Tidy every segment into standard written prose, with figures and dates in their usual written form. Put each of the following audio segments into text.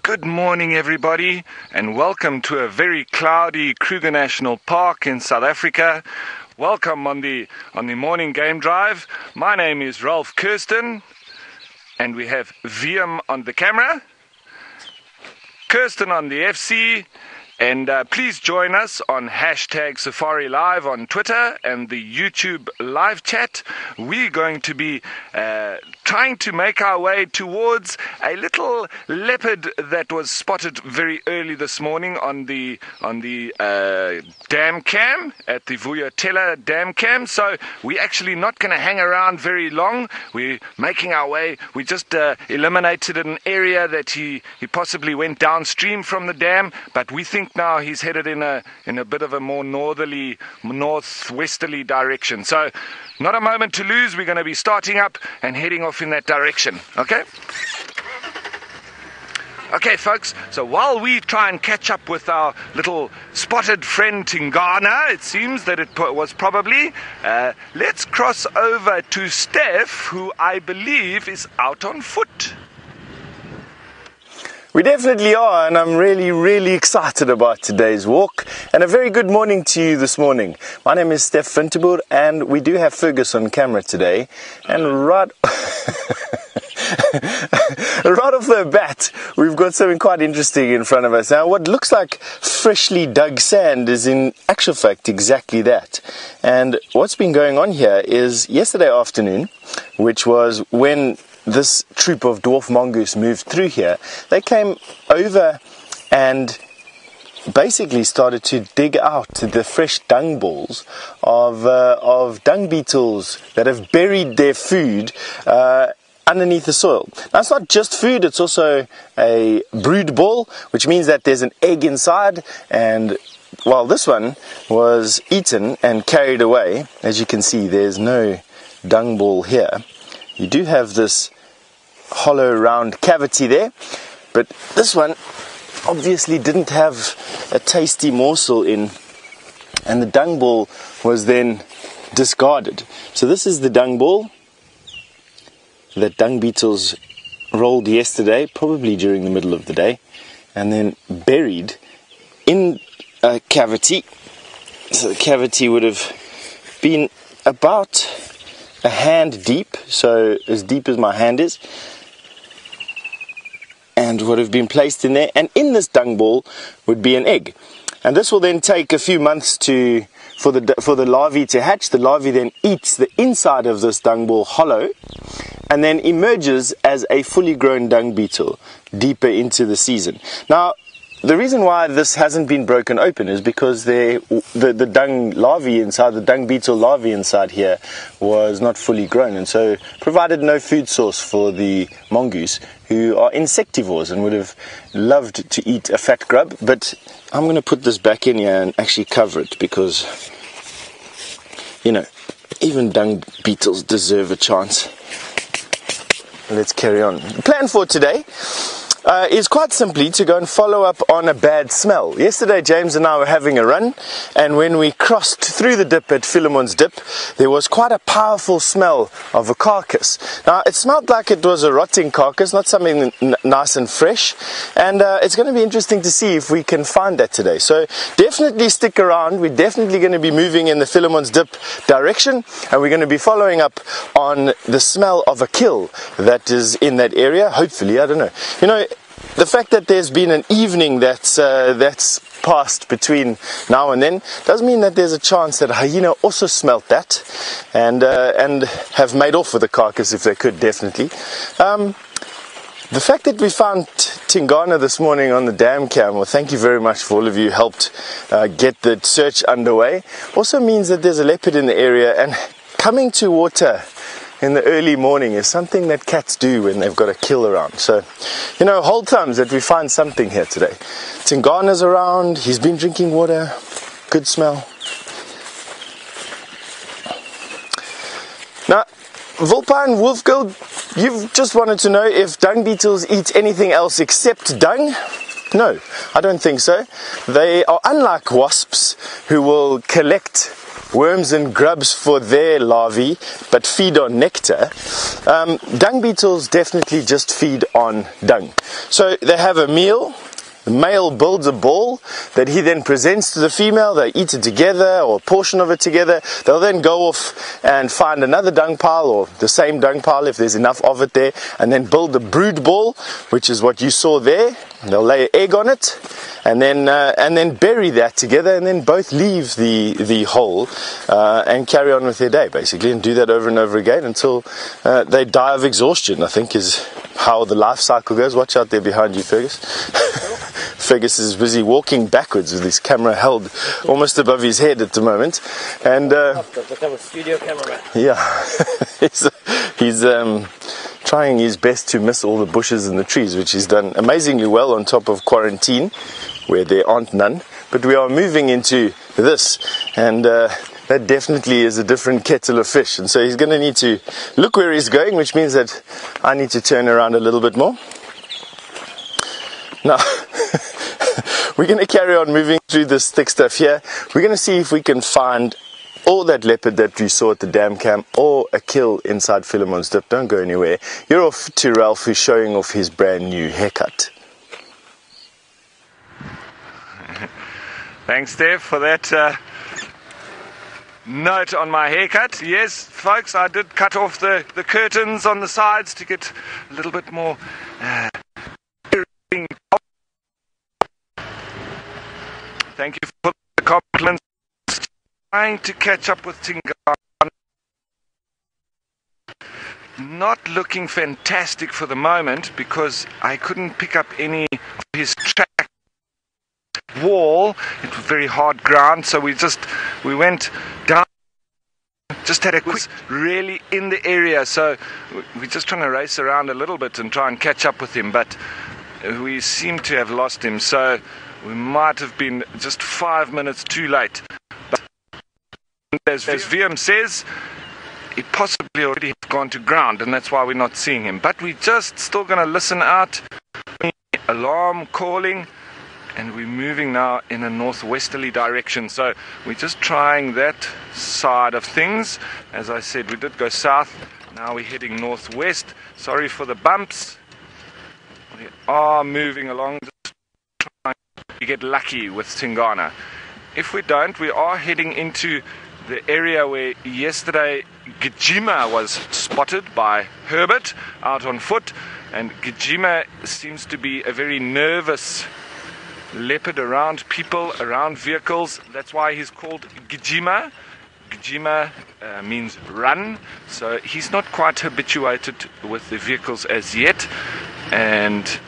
Good morning, everybody, and welcome to a very cloudy Kruger National Park in South Africa. Welcome on the morning game drive. My name is Ralph Kirsten, and we have VM on the camera, Kirsten on the FC, and please join us on hashtag Safari Live on Twitter and the YouTube live chat. We're going to be trying to make our way towards a little leopard that was spotted very early this morning on the dam cam at the Vuyatela dam cam. So we're actually not going to hang around very long. We're making our way. We just eliminated an area that he possibly went downstream from the dam, but we think now he's headed in a bit of a more northwesterly direction. So not a moment to lose. We're going to be starting up and heading off in that direction. Okay, folks, so while we try and catch up with our little spotted friend Tingana, it seems that it was probably, let's cross over to Steph, who I believe is out on foot. We definitely are, and I'm really excited about today's walk. And a very good morning to you this morning. My name is Steph Vinterboer, and we do have Fergus on camera today. And right off the bat, we've got something quite interesting in front of us. Now, what looks like freshly dug sand is in actual fact exactly that. And what's been going on here is yesterday afternoon, which was when this troop of dwarf mongoose moved through here, they came over and basically started to dig out the fresh dung balls of dung beetles that have buried their food underneath the soil. Now, it's not just food, it's also a brood ball, which means that there's an egg inside, and while this one was eaten and carried away, as you can see, there's no dung ball here. You do have this hollow round cavity there, but this one obviously didn't have a tasty morsel in, and the dung ball was then discarded. So this is the dung ball that dung beetles rolled yesterday, probably during the middle of the day, and then buried in a cavity. So the cavity would have been about a hand deep, so as deep as my hand is, and would have been placed in there, and in this dung ball would be an egg, and this will then take a few months for the larvae to hatch. The larvae then eats the inside of this dung ball hollow, and then emerges as a fully grown dung beetle deeper into the season. Now, the reason why this hasn't been broken open is because the dung larvae inside, the dung beetle larvae inside here, was not fully grown, and so provided no food source for the mongoose, who are insectivores and would have loved to eat a fat grub. But I'm going to put this back in here and actually cover it, because, you know, even dung beetles deserve a chance. Let's carry on. The plan for today is quite simply to go and follow up on a bad smell. Yesterday, James and I were having a run, and when we crossed through the dip at Philemon's Dip, there was quite a powerful smell of a carcass. Now, it smelled like it was a rotting carcass, not something nice and fresh, and it's going to be interesting to see if we can find that today. So definitely stick around. We're definitely going to be moving in the Philemon's Dip direction, and we're going to be following up on the smell of a kill that is in that area. Hopefully, I don't know. You know, the fact that there's been an evening that's passed between now and then does mean that there's a chance that a hyena also smelt that and have made off with the carcass if they could, definitely. The fact that we found Tingana this morning on the dam cam, well, thank you very much for all of you who helped get the search underway, also means that there's a leopard in the area, and coming to water in the early morning is something that cats do when they've got a kill around. So, you know, hold thumbs that we find something here today. Tingana's around, he's been drinking water, good smell. Now, Vulpine Wolfgill, you've just wanted to know if dung beetles eat anything else except dung? No, I don't think so. They are unlike wasps, who will collect worms and grubs for their larvae, but feed on nectar. Dung beetles definitely just feed on dung. So they have a meal. The male builds a ball that he then presents to the female. They eat it together, or a portion of it together. They'll then go off and find another dung pile, or the same dung pile if there's enough of it there, and then build a brood ball, which is what you saw there. They'll lay an egg on it, and then bury that together, and then both leave the hole and carry on with their day, basically, and do that over and over again until they die of exhaustion, I think is how the life cycle goes. Watch out there behind you, Fergus. Fergus is busy walking backwards with his camera held almost above his head at the moment, and become a studio cameraman. Yeah, he's trying his best to miss all the bushes and the trees, which he's done amazingly well on top of quarantine, where there aren't none. But we are moving into this, and that definitely is a different kettle of fish, and so he's going to need to look where he's going, which means that I need to turn around a little bit more. Now, we're going to carry on moving through this thick stuff here. We're going to see if we can find or that leopard that we saw at the dam camp, or a kill inside Philemon's Dip. Don't go anywhere. You're off to Ralph, who's showing off his brand new haircut. Thanks, Steph, for that note on my haircut. Yes, folks, I did cut off the curtains on the sides to get a little bit more thank you for the compliments. Trying to catch up with Tingana. Not looking fantastic for the moment, because I couldn't pick up any of his track wall. It was very hard ground, so we went down, just had a quick really in the area, so we're just trying to race around a little bit and try and catch up with him, but we seem to have lost him, so we might have been just 5 minutes too late. But as VM says, he possibly already has gone to ground, and that's why we're not seeing him. But we're just still going to listen out. Alarm calling, and we're moving now in a northwesterly direction. So we're just trying that side of things. As I said, we did go south. Now we're heading northwest. Sorry for the bumps. We are moving along, just trying to get lucky with Tingana. If we don't, we are heading into the area where yesterday Djuma was spotted by Herbert out on foot, and Djuma seems to be a very nervous leopard around people, around vehicles. That's why he's called Djuma. Djuma means run, so he's not quite habituated with the vehicles as yet, and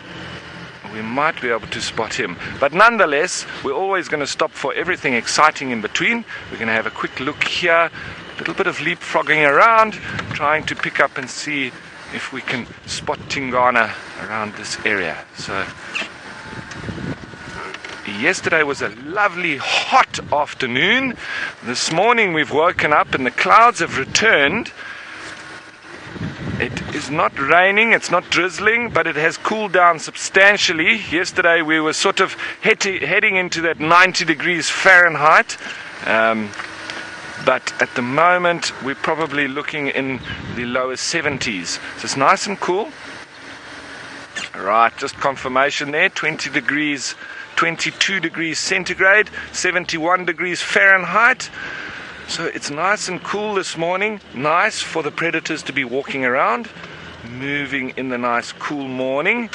we might be able to spot him. But nonetheless, we're always going to stop for everything exciting in between. We're going to have a quick look here, a little bit of leapfrogging around, trying to pick up and see if we can spot Tingana around this area. So yesterday was a lovely hot afternoon. This morning we've woken up and the clouds have returned. It is not raining, it's not drizzling, but it has cooled down substantially. Yesterday we were sort of heading into that 90 degrees Fahrenheit, but at the moment we're probably looking in the lower 70s. So it's nice and cool. Right, just confirmation there, 20 degrees, 22 degrees centigrade, 71 degrees Fahrenheit. So it's nice and cool this morning, nice for the predators to be walking around, moving in the nice cool morning.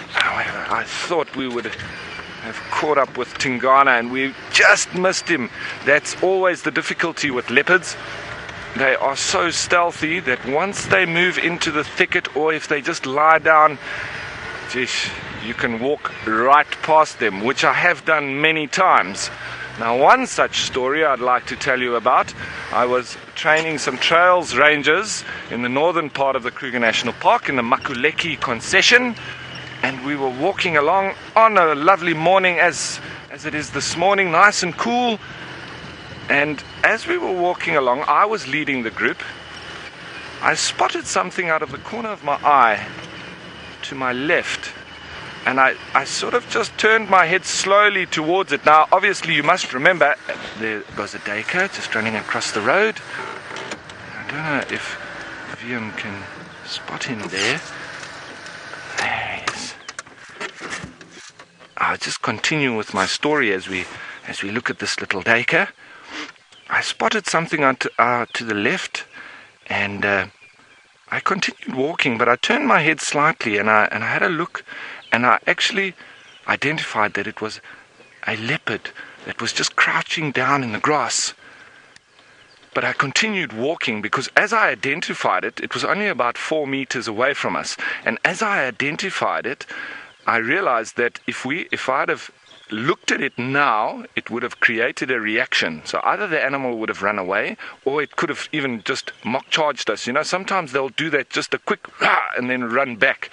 However, I thought we would have caught up with Tingana and we just missed him. That's always the difficulty with leopards. They are so stealthy that once they move into the thicket, or if they just lie down, geez, you can walk right past them, which I have done many times. Now, one such story I'd like to tell you about. I was training some trails rangers in the northern part of the Kruger National Park in the Makuleki concession, and we were walking along on a lovely morning as it is this morning, nice and cool. And as we were walking along, I was leading the group. I spotted something out of the corner of my eye to my left. and I sort of just turned my head slowly towards it. Now, obviously, you must remember, there was a duiker just running across the road. I don't know if Liam can spot him there. There he is. I'll just continue with my story as we look at this little duiker. I spotted something to the left, and I continued walking, but I turned my head slightly, and I had a look, and I actually identified that it was a leopard that was just crouching down in the grass. But I continued walking because as I identified it, it was only about 4 meters away from us. And as I identified it, I realized that if I'd have looked at it now, it would have created a reaction. So either the animal would have run away, or it could have even just mock charged us. You know, sometimes they'll do that, just a quick and then run back.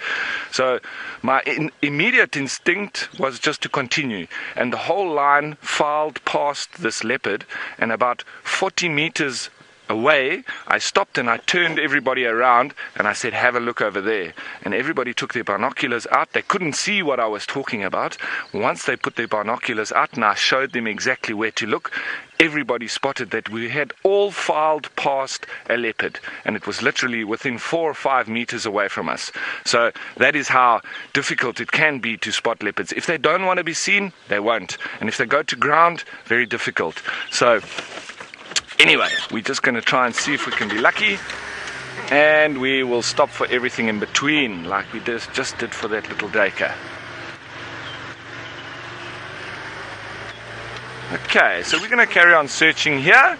So my immediate instinct was just to continue, and the whole line filed past this leopard, and about 40 meters away, I stopped and I turned everybody around and I said, have a look over there. And everybody took their binoculars out. They couldn't see what I was talking about. Once they put their binoculars out and I showed them exactly where to look, everybody spotted that we had all filed past a leopard, and it was literally within 4 or 5 meters away from us. So that is how difficult it can be to spot leopards. If they don't want to be seen, they won't. And if they go to ground, very difficult. So anyway, we're just going to try and see if we can be lucky, and we will stop for everything in between, like we just did for that little duiker. Okay, so we're going to carry on searching here.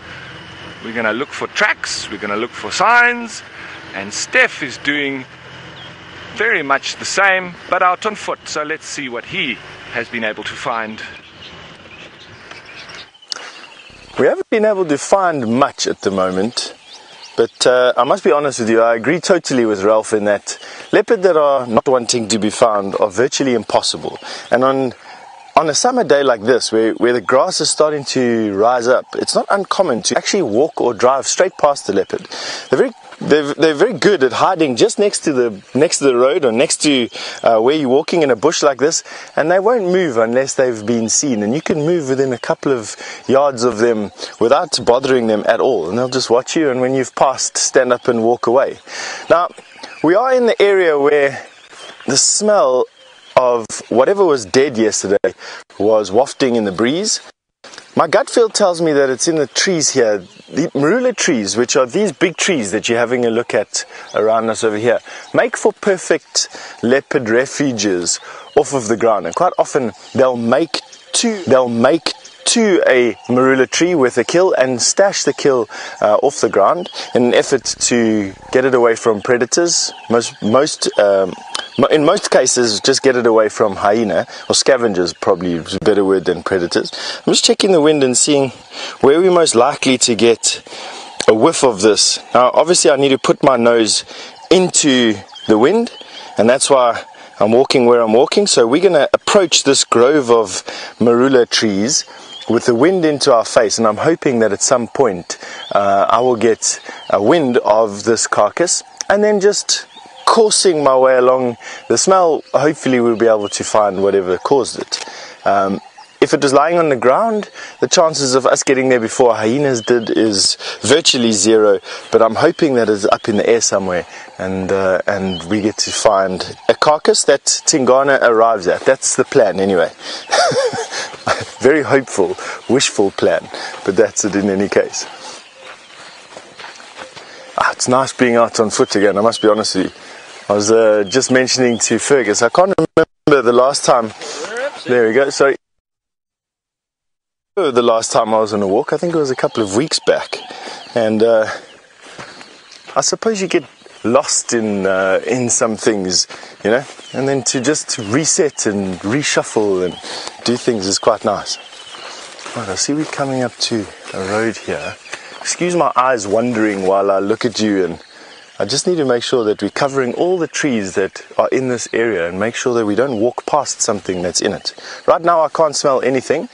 We're going to look for tracks, we're going to look for signs, and Steph is doing very much the same, but out on foot. So let's see what he has been able to find. We haven't been able to find much at the moment, but I must be honest with you, I agree totally with Ralph in that leopard that are not wanting to be found are virtually impossible. And on a summer day like this, where the grass is starting to rise up, it's not uncommon to actually walk or drive straight past the leopard. They're very good at hiding just next to the road, or next to where you're walking in a bush like this, and they won't move unless they've been seen. And you can move within a couple of yards of them without bothering them at all, and they'll just watch you, and when you've passed, stand up and walk away. Now, we are in the area where the smell of whatever was dead yesterday was wafting in the breeze. My gut feel tells me that it's in the trees here, the marula trees, which are these big trees that you're having a look at around us over here, make for perfect leopard refuges off of the ground. And quite often they'll make to a marula tree with a kill and stash the kill off the ground in an effort to get it away from predators. In most cases, just get it away from hyena, or scavengers probably is a better word than predators. I'm just checking the wind and seeing where we're most likely to get a whiff of this. Now, obviously I need to put my nose into the wind, and that's why I'm walking where I'm walking. So we're going to approach this grove of marula trees with the wind into our face, and I'm hoping that at some point I will get a wind of this carcass, and then just coursing my way along the smell, hopefully we'll be able to find whatever caused it. If it was lying on the ground, the chances of us getting there before hyenas did is virtually zero, but I'm hoping that it's up in the air somewhere, and we get to find a carcass that Tingana arrives at. That's the plan anyway. Very hopeful, wishful plan, but that's it in any case. It's nice being out on foot again, I must be honest with you. I was just mentioning to Fergus, I can't remember the last time. There we go, sorry. The last time I was on a walk, I think it was a couple of weeks back, and I suppose you get lost in some things, you know, and then to just reset and reshuffle and do things is quite nice. Right, I see we're coming up to a road here. Excuse my eyes wandering while I look at you, and I just need to make sure that we're covering all the trees that are in this area and make sure that we don't walk past something that's in it. Right now I can't smell anything.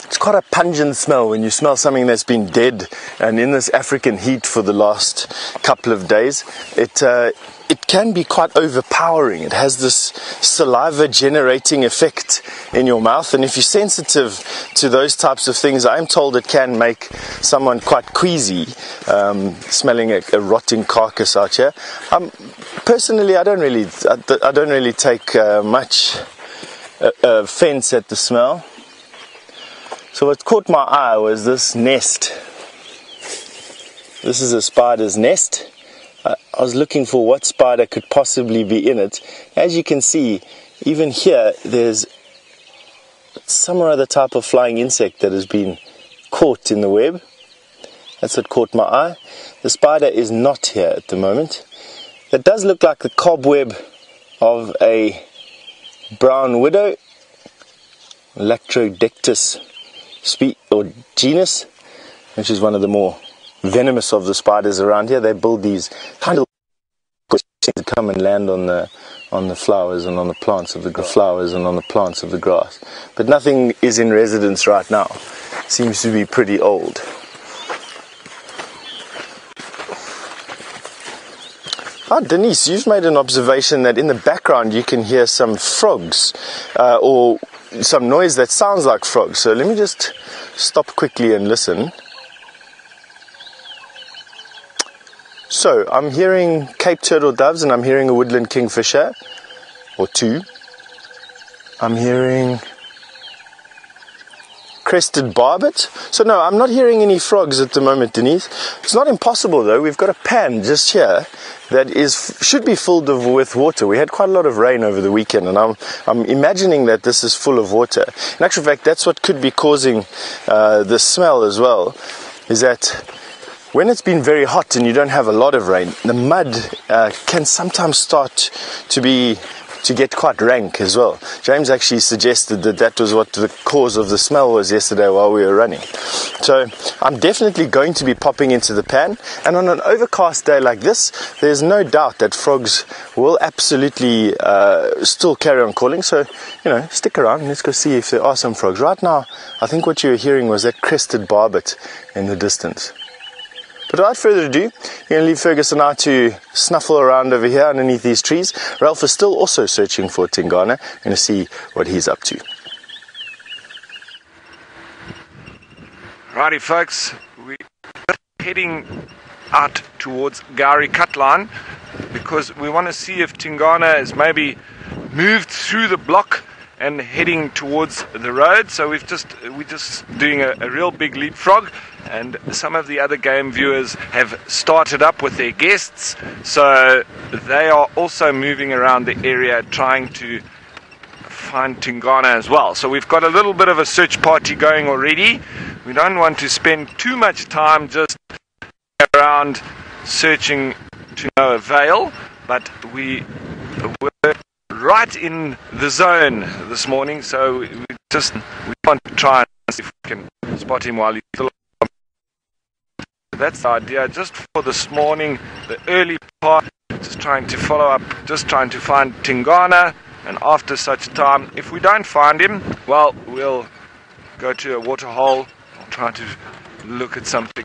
It's quite a pungent smell when you smell something that's been dead and in this African heat for the last couple of days. It can be quite overpowering. It has this saliva generating effect in your mouth, and if you're sensitive to those types of things, I'm told it can make someone quite queasy, smelling a rotting carcass out here. Personally, I don't really take much offense at the smell. So what caught my eye was this nest. This is a spider's nest. I was looking for what spider could possibly be in it. As you can see, even here, there's some other type of flying insect that has been caught in the web. That's what caught my eye. The spider is not here at the moment. It does look like the cobweb of a brown widow, Lactrodectus or genus, which is one of the more venomous of the spiders around here. They build these kind of to come and land on the flowers and on the plants of the grass. But nothing is in residence right now. Seems to be pretty old. Denise, you've made an observation that in the background you can hear some frogs or some noise that sounds like frogs. So let me just stop quickly and listen. So I'm hearing Cape turtle doves and I'm hearing a woodland kingfisher or two. I'm hearing crested barbet. So no, I'm not hearing any frogs at the moment, Denise. It's not impossible though. We've got a pan just here that should be filled with water. We had quite a lot of rain over the weekend, and I'm imagining that this is full of water. In actual fact, that's what could be causing the smell as well, is that when it's been very hot and you don't have a lot of rain, the mud can sometimes start to get quite rank as well. James actually suggested that was what the cause of the smell was yesterday while we were running. So I'm definitely going to be popping into the pan, and on an overcast day like this, there's no doubt that frogs will absolutely still carry on calling. So, stick around, let's go see if there are some frogs. Right now, I think what you were hearing was that crested barbet in the distance. But without further ado, you're going to leave Fergus and I to snuffle around over here underneath these trees. Ralph is still also searching for Tingana. We're going to see what he's up to. Righty folks, we're heading out towards Gowrie Cutline because we want to see if Tingana has maybe moved through the block and heading towards the road. So we're just doing a real big leapfrog, and some of the other game viewers have started up with their guests, so they are also moving around the area trying to find Tingana as well. So we've got a little bit of a search party going already. We don't want to spend too much time just around searching to no avail, but we were right in the zone this morning, so we want to try and see if we can spot him while he's still on. That's the idea, just for this morning, the early part, just trying to follow up, just trying to find Tingana, and after such time, if we don't find him, well, we'll go to a water hole or try to look at something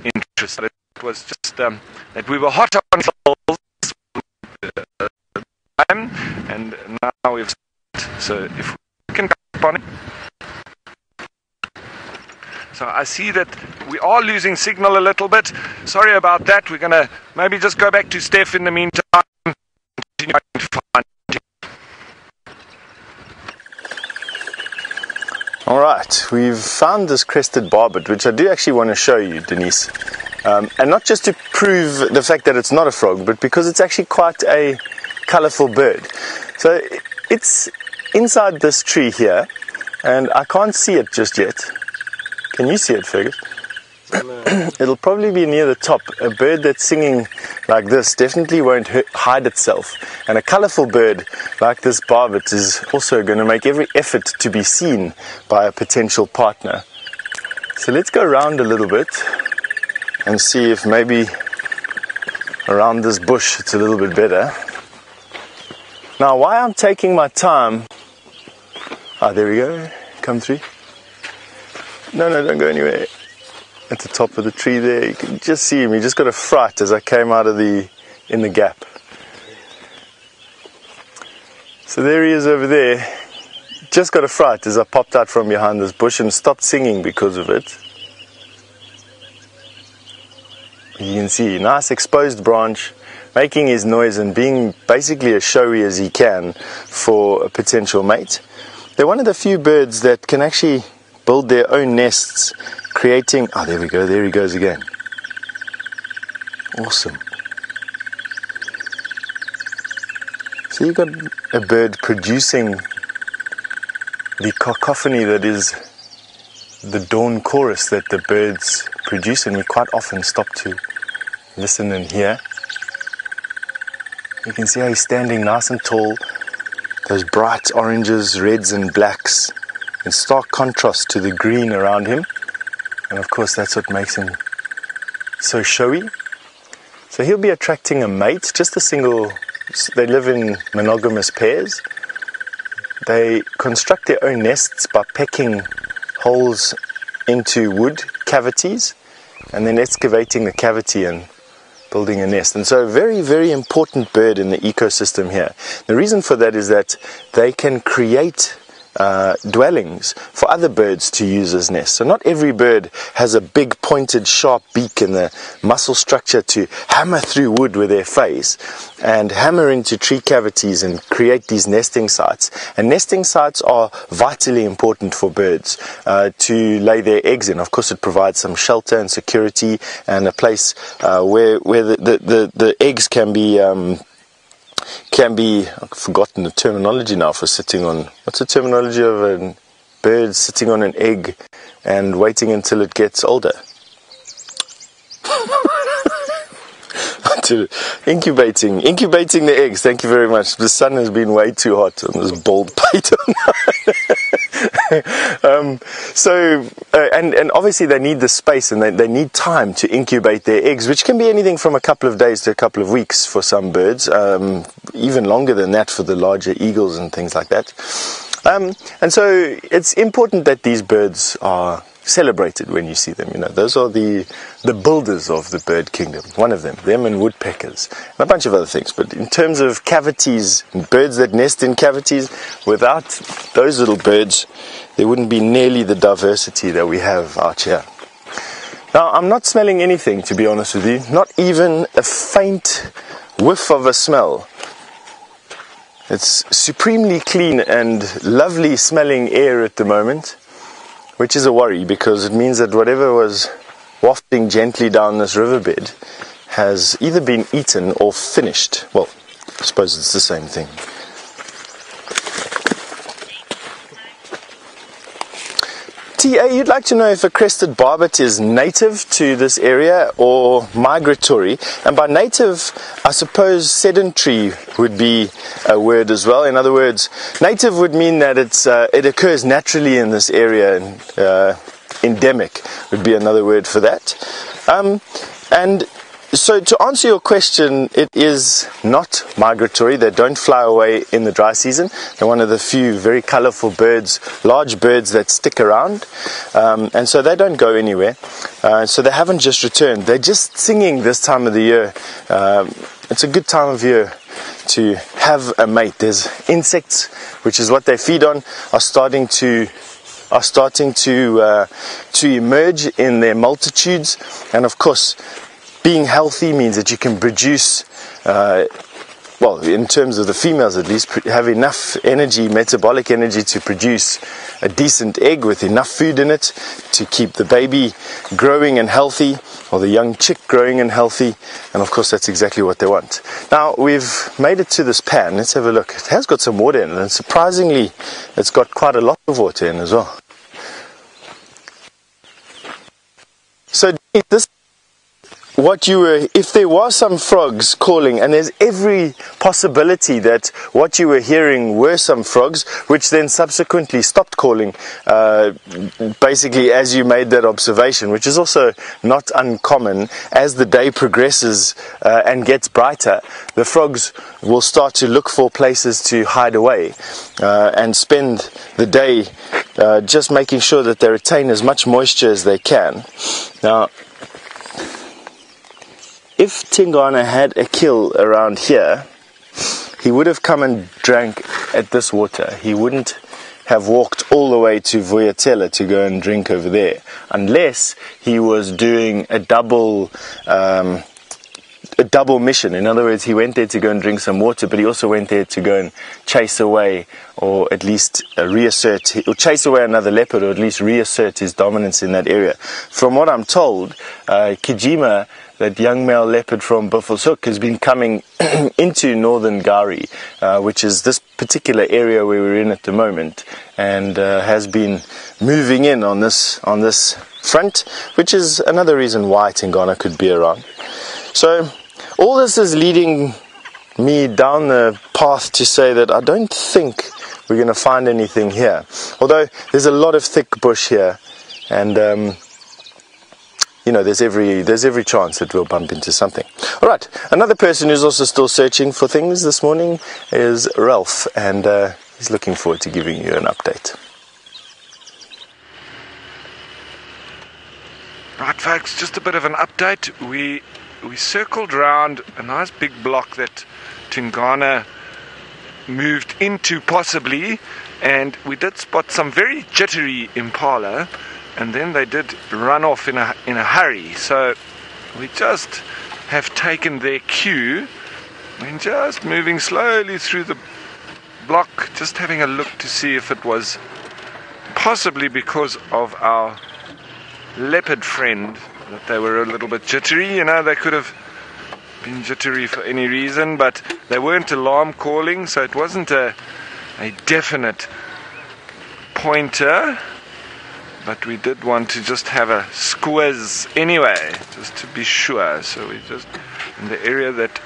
interesting. It was just that we were hot on souls, and now we've started. So if we can come on it. So I see that we are losing signal a little bit. Sorry about that. We're going to maybe just go back to Steph in the meantime. Continue to find. Alright, we've found this crested barbet, which I do actually want to show you, Denise. And not just to prove the fact that it's not a frog, but because it's actually quite a colourful bird. So it's inside this tree here, and I can't see it just yet. Can you see it, Fergus? It'll probably be near the top. A bird that's singing like this definitely won't hide itself, and a colourful bird like this barbet is also going to make every effort to be seen by a potential partner. So let's go around a little bit and see if maybe around this bush it's a little bit better. Now, why I'm taking my time... there we go. Come through. No, don't go anywhere. At the top of the tree there, you can just see him. He just got a fright as I came out of in the gap. So there he is over there. Just got a fright as I popped out from behind this bush and stopped singing because of it. You can see, nice exposed branch, making his noise and being basically as showy as he can for a potential mate. They're one of the few birds that can actually build their own nests, creating... Oh, there we go, there he goes again. Awesome. So you've got a bird producing the cacophony that is the dawn chorus that the birds produce, and we quite often stop to listen and hear. You can see how he's standing nice and tall, those bright oranges, reds and blacks in stark contrast to the green around him, and of course that's what makes him so showy. So he'll be attracting a mate, just a single. They live in monogamous pairs. They construct their own nests by pecking holes into wood cavities and then excavating the cavity and building a nest. And so a very, very important bird in the ecosystem here. The reason for that is that they can create dwellings for other birds to use as nests. So not every bird has a big pointed sharp beak and the muscle structure to hammer through wood with their face and hammer into tree cavities and create these nesting sites. And nesting sites are vitally important for birds to lay their eggs in. Of course, it provides some shelter and security and a place where the eggs can be I've forgotten the terminology now for sitting on, what's the terminology of a bird sitting on an egg and waiting until it gets older? Incubating the eggs. Thank you very much. The sun has been way too hot on this bald plate. And obviously they need the space and they need time to incubate their eggs, which can be anything from a couple of days to a couple of weeks for some birds, even longer than that for the larger eagles and things like that. And so it's important that these birds are celebrated when you see them. You know, those are the builders of the bird kingdom. One of them and woodpeckers, and a bunch of other things. But in terms of cavities, birds that nest in cavities, without those little birds, there wouldn't be nearly the diversity that we have out here. Now, I'm not smelling anything, to be honest with you. Not even a faint whiff of a smell. It's supremely clean and lovely smelling air at the moment, which is a worry because it means that whatever was wafting gently down this riverbed has either been eaten or finished. Well, I suppose it's the same thing. TA, you'd like to know if a crested barbet is native to this area or migratory. And by native, I suppose sedentary would be a word as well. In other words, native would mean that it occurs naturally in this area. Endemic would be another word for that. And so to answer your question, it is not migratory. They don't fly away in the dry season. They're one of the few very colorful birds, large birds that stick around. And so they don't go anywhere. So they haven't just returned. They're just singing this time of the year. It's a good time of year to have a mate. There's insects, which is what they feed on, are starting to emerge in their multitudes. And of course, being healthy means that you can produce, well, in terms of the females at least, have enough energy, metabolic energy, to produce a decent egg with enough food in it to keep the baby growing and healthy, or the young chick growing and healthy. And of course, that's exactly what they want. Now, we've made it to this pan. Let's have a look. It has got some water in it, and surprisingly, it's got quite a lot of water in as well. So this, if there were some frogs calling, and there's every possibility that what you were hearing were some frogs, which then subsequently stopped calling, basically as you made that observation, which is also not uncommon. As the day progresses and gets brighter, the frogs will start to look for places to hide away and spend the day just making sure that they retain as much moisture as they can. Now, if Tingana had a kill around here, he would have come and drank at this water. He wouldn't have walked all the way to Vuyatela to go and drink over there, unless he was doing a double mission. In other words, he went there to go and drink some water, but he also went there to go and chase away, or at least or chase away another leopard, or at least reassert his dominance in that area. From what I'm told, Djuma, that young male leopard from Buffelshoek, has been coming into northern Gari, which is this particular area where we're in at the moment, and has been moving in on this front, which is another reason why Tingana could be around. So all this is leading me down the path to say that I don't think we're going to find anything here, although there's a lot of thick bush here, and there's every chance that we'll bump into something. All right, another person who's also still searching for things this morning is Ralph, and he's looking forward to giving you an update. Right, folks, just a bit of an update. We circled around a nice big block that Tingana moved into possibly, and we did spot some very jittery impala, and then they did run off in a hurry. So we just have taken their cue and just moving slowly through the block, just having a look to see if it was possibly because of our leopard friend that they were a little bit jittery. They could have been jittery for any reason, but they weren't alarm calling, so it wasn't a definite pointer. But we did want to just have a squiz anyway, just to be sure. So we just, in the area that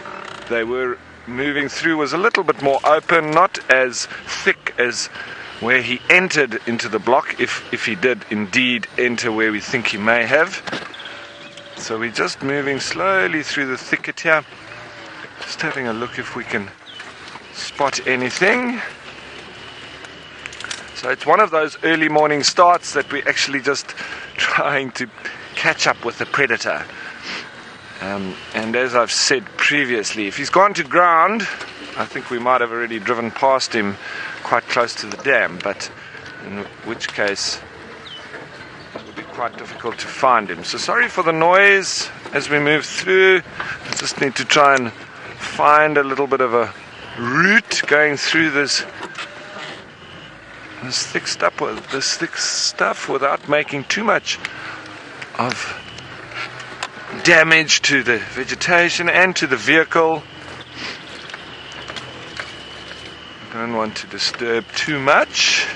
they were moving through was a little bit more open, not as thick as where he entered into the block, if he did indeed enter where we think he may have. So we're just moving slowly through the thicket here, just having a look if we can spot anything. So it's one of those early morning starts that we're actually just trying to catch up with the predator. And as I've said previously, if he's gone to ground, I think we might have already driven past him quite close to the dam, but in which case it would be quite difficult to find him. So sorry for the noise as we move through. I just need to try and find a little bit of a route going through this thick stuff without making too much of damage to the vegetation and to the vehicle. Don't want to disturb too much,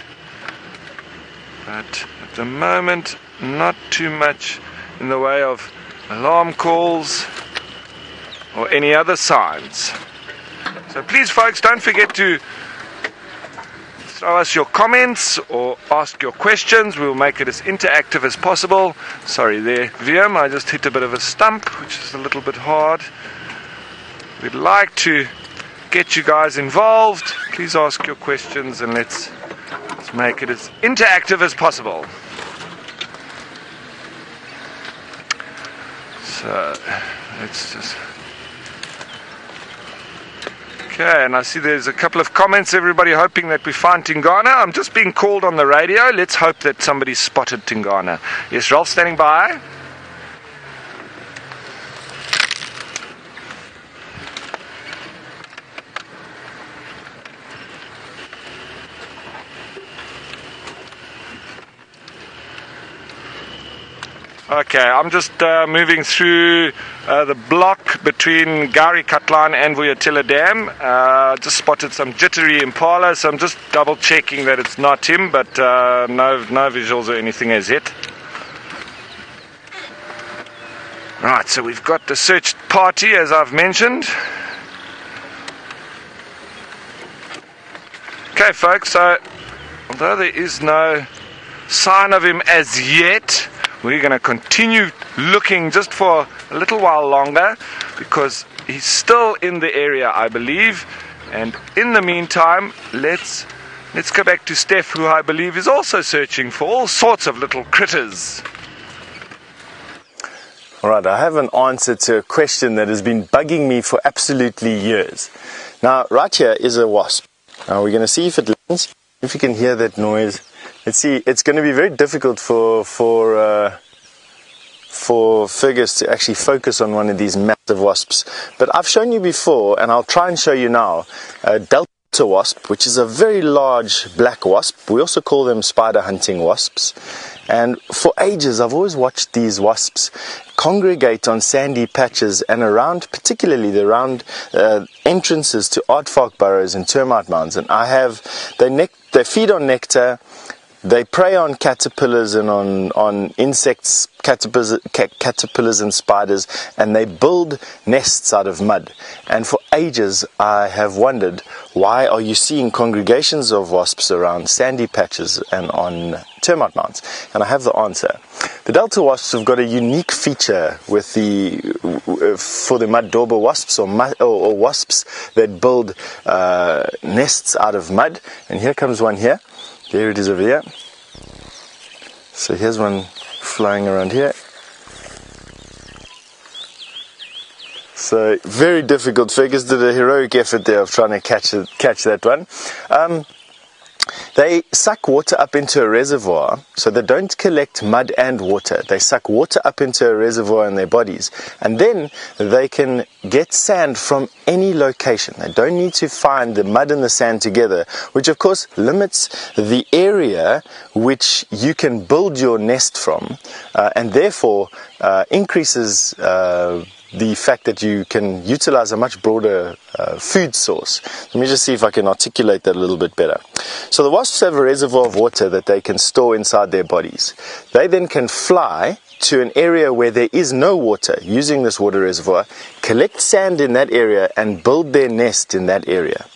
but at the moment not too much in the way of alarm calls or any other signs. So please folks, don't forget to throw us your comments or ask your questions. We'll make it as interactive as possible. Sorry there, VM, I just hit a bit of a stump, which is a little bit hard. We'd like to get you guys involved. Please ask your questions and let's make it as interactive as possible. So let's just... Okay, and I see there's a couple of comments, everybody hoping that we find Tingana. I'm just being called on the radio. Let's hope that somebody spotted Tingana. Yes, Ralph standing by. Okay, I'm just moving through the block between Gari Katlan and Vuyatela Dam. Just spotted some jittery impala, so I'm just double checking that it's not him, but no visuals or anything as yet. Right, so we've got the search party as I've mentioned. Okay folks, so although there is no sign of him as yet, we're going to continue looking just for a little while longer because he's still in the area, I believe. And in the meantime, let's go back to Steph, who I believe is also searching for all sorts of little critters. All right, I have an answer to a question that has been bugging me for absolutely years. Now, right here is a wasp. Now, we're going to see if it lands. If you can hear that noise. Let's see. It's going to be very difficult for Fergus to actually focus on one of these massive wasps. But I've shown you before, and I'll try and show you now, a delta wasp, which is a very large black wasp. We also call them spider hunting wasps. And for ages, I've always watched these wasps congregate on sandy patches and around, particularly around entrances to aardvark burrows and termite mounds. And they feed on nectar. They prey on caterpillars and on insects, caterpillars and spiders, and they build nests out of mud. And for ages I have wondered, why are you seeing congregations of wasps around sandy patches and on termite mounds? And I have the answer. The delta wasps have got a unique feature for the mud dauber wasps or wasps that build nests out of mud. And here comes one here. There it is over here. So here's one flying around here. So very difficult. Fergus did a heroic effort there of trying to catch that one. They suck water up into a reservoir, so they don't collect mud and water. They suck water up into a reservoir in their bodies, and then they can get sand from any location. They don't need to find the mud and the sand together, which of course limits the area which you can build your nest from, and therefore increases the fact that you can utilize a much broader food source. Let me just see if I can articulate that a little bit better. So the wasps have a reservoir of water that they can store inside their bodies. They then can fly to an area where there is no water using this water reservoir, collect sand in that area and build their nest in that area.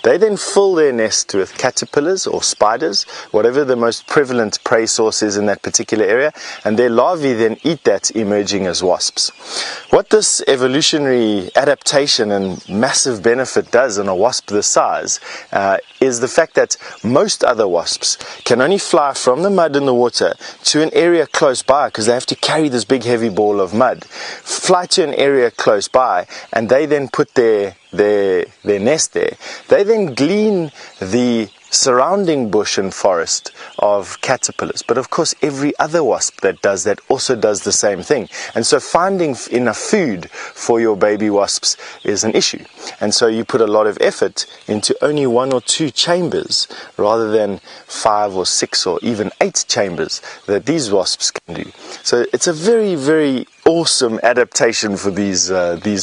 They then fill their nest with caterpillars or spiders, whatever the most prevalent prey source is in that particular area, and their larvae then eat that, emerging as wasps. What this evolutionary adaptation and massive benefit does in a wasp this size is the fact that most other wasps can only fly from the mud and the water to an area close by, because they have to carry this big heavy ball of mud, fly to an area close by, and they then put their nest there. They then glean the surrounding bush and forest of caterpillars. But of course, every other wasp that does that also does the same thing. And so finding enough food for your baby wasps is an issue. And so you put a lot of effort into only 1 or 2 chambers rather than 5 or 6 or even 8 chambers that these wasps can do. So it's a very, very awesome adaptation for these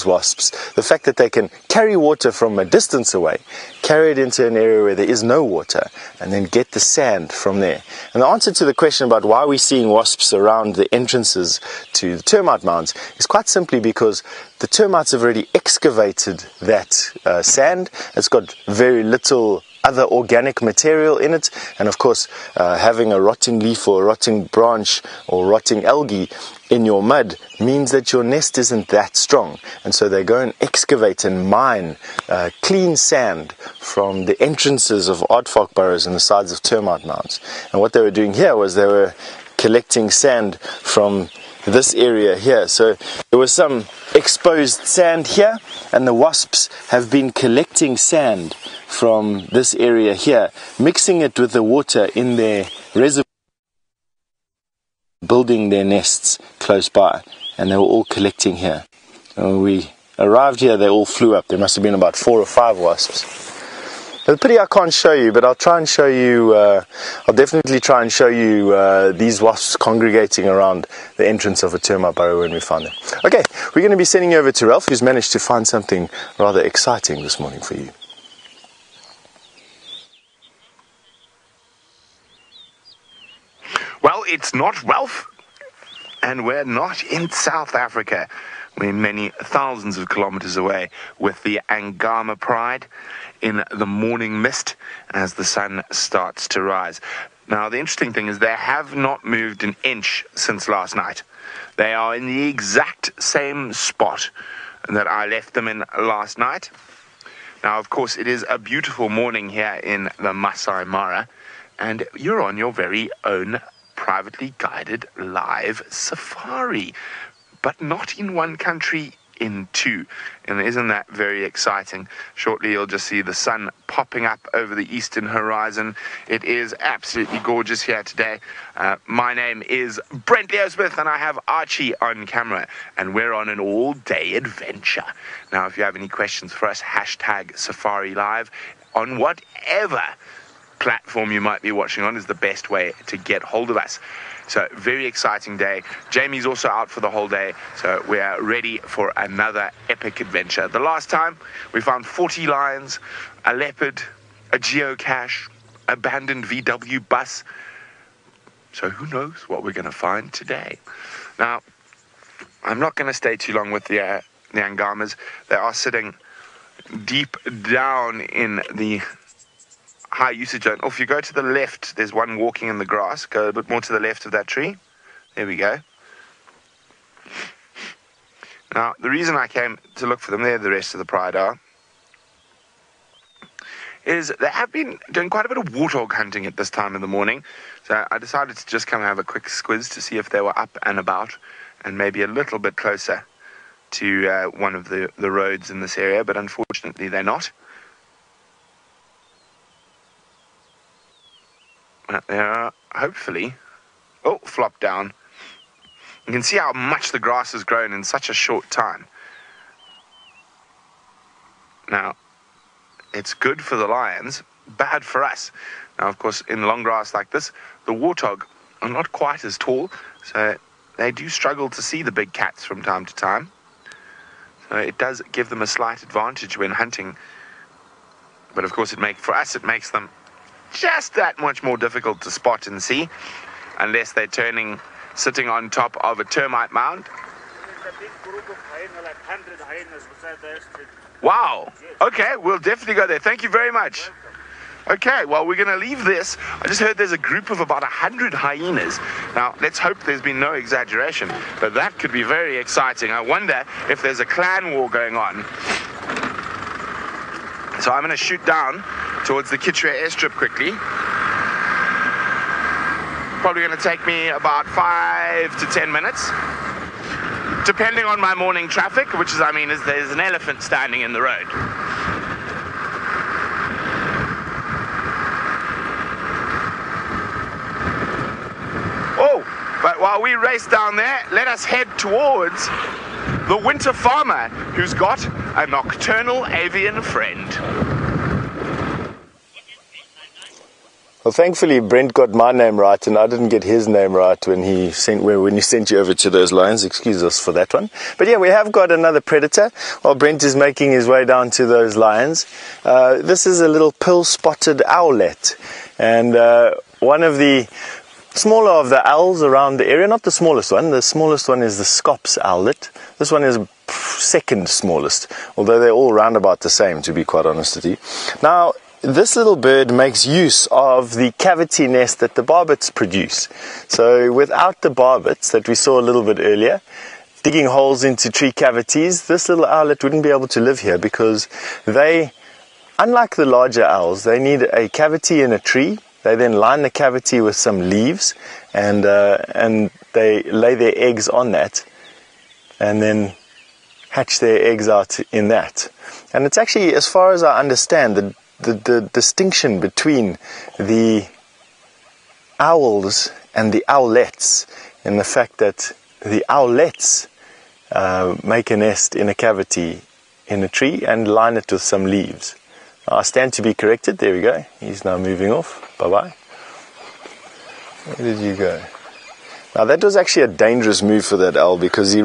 wasps. The fact that they can carry water from a distance away, carry it into an area where there is no water, and then get the sand from there. And the answer to the question about why we're seeing wasps around the entrances to the termite mounds is quite simply because the termites have already excavated that sand. It's got very little other organic material in it, and of course having a rotting leaf or a rotting branch or rotting algae in your mud means that your nest isn't that strong, and so they go and excavate and mine clean sand from the entrances of aardvark burrows and the sides of termite mounds. And what they were doing here was they were collecting sand from this area here. So there was some exposed sand here, and the wasps have been collecting sand from this area here, mixing it with the water in their reservoir, building their nests close by, and they were all collecting here. When we arrived here, they all flew up. There must have been about 4 or 5 wasps. It's a pity I can't show you, but I'll try and show you, I'll definitely try and show you these wasps congregating around the entrance of a termite burrow when we find them. Okay, we're going to be sending you over to Ralph, who's managed to find something rather exciting this morning for you. Well, it's not Ralph, and we're not in South Africa. We're many thousands of kilometers away with the Angama Pride in the morning mist as the sun starts to rise. Now, the interesting thing is they have not moved an inch since last night. They are in the exact same spot that I left them in last night. Now, of course, it is a beautiful morning here in the Masai Mara, and you're on your very own privately guided live safari, but not in one country in two. And isn't that very exciting? Shortly you'll just see the sun popping up over the eastern horizon. It is absolutely gorgeous here today. My name is Brent Leo Smith and I have Archie on camera and we're on an all-day adventure. Now if you have any questions for us, hashtag Safari Live on whatever platform you might be watching on is the best way to get hold of us. So very exciting day. Jamie's also out for the whole day, so we are ready for another epic adventure. The last time we found 40 lions, a leopard, a geocache, abandoned VW bus. So who knows what we're going to find today. Now, I'm not going to stay too long with the Angamas. They are sitting deep down in the high usage zone. If you go to the left, there's one walking in the grass. Go a bit more to the left of that tree. There we go. Now, the reason I came to look for them, there the rest of the pride are, is they have been doing quite a bit of warthog hunting at this time in the morning. So I decided to just come and have a quick squiz to see if they were up and about and maybe a little bit closer to one of the roads in this area, but unfortunately they're not. They are hopefully, flop down. You can see how much the grass has grown in such a short time. Now, it's good for the lions, bad for us. Now, of course, in long grass like this, the warthog are not quite as tall, so they do struggle to see the big cats from time to time. So it does give them a slight advantage when hunting. But of course, it makes them just that much more difficult to spot and see, unless they're sitting on top of a termite mound. There's a big group of hyenas, like 100 hyenas beside the street. Wow. Okay, we'll definitely go there. Thank you very much. Okay, well, we're going to leave this. I just heard there's a group of about 100 hyenas. Now, let's hope there's been no exaggeration, but that could be very exciting. I wonder if there's a clan war going on. So I'm going to shoot down towards the Chitwa airstrip quickly. Probably going to take me about 5 to 10 minutes, depending on my morning traffic, which is, there's an elephant standing in the road. But while we race down there, let us head towards the winter farmer who's got a nocturnal avian friend. Well, thankfully, Brent got my name right, and I didn't get his name right when he sent you over to those lions. Excuse us for that one. But yeah, we have got another predator while Brent is making his way down to those lions. This is a little pill-spotted owlet, and one of the smaller of the owls around the area. Not the smallest one. The smallest one is the Scops owlet. This one is second smallest, although they're all round about the same, to be quite honest with you. Now, this little bird makes use of the cavity nest that the barbets produce. So without the barbets that we saw a little bit earlier, digging holes into tree cavities, this little owlet wouldn't be able to live here, because they, unlike the larger owls, they need a cavity in a tree. They then line the cavity with some leaves, and they lay their eggs on that, and then hatch their eggs out in that. And it's actually, as far as I understand, the distinction between the owls and the owlets, in the fact that the owlets make a nest in a cavity in a tree and line it with some leaves. I stand to be corrected. There we go. He's now moving off. Bye-bye. Where did you go? Now, that was actually a dangerous move for that owl, because she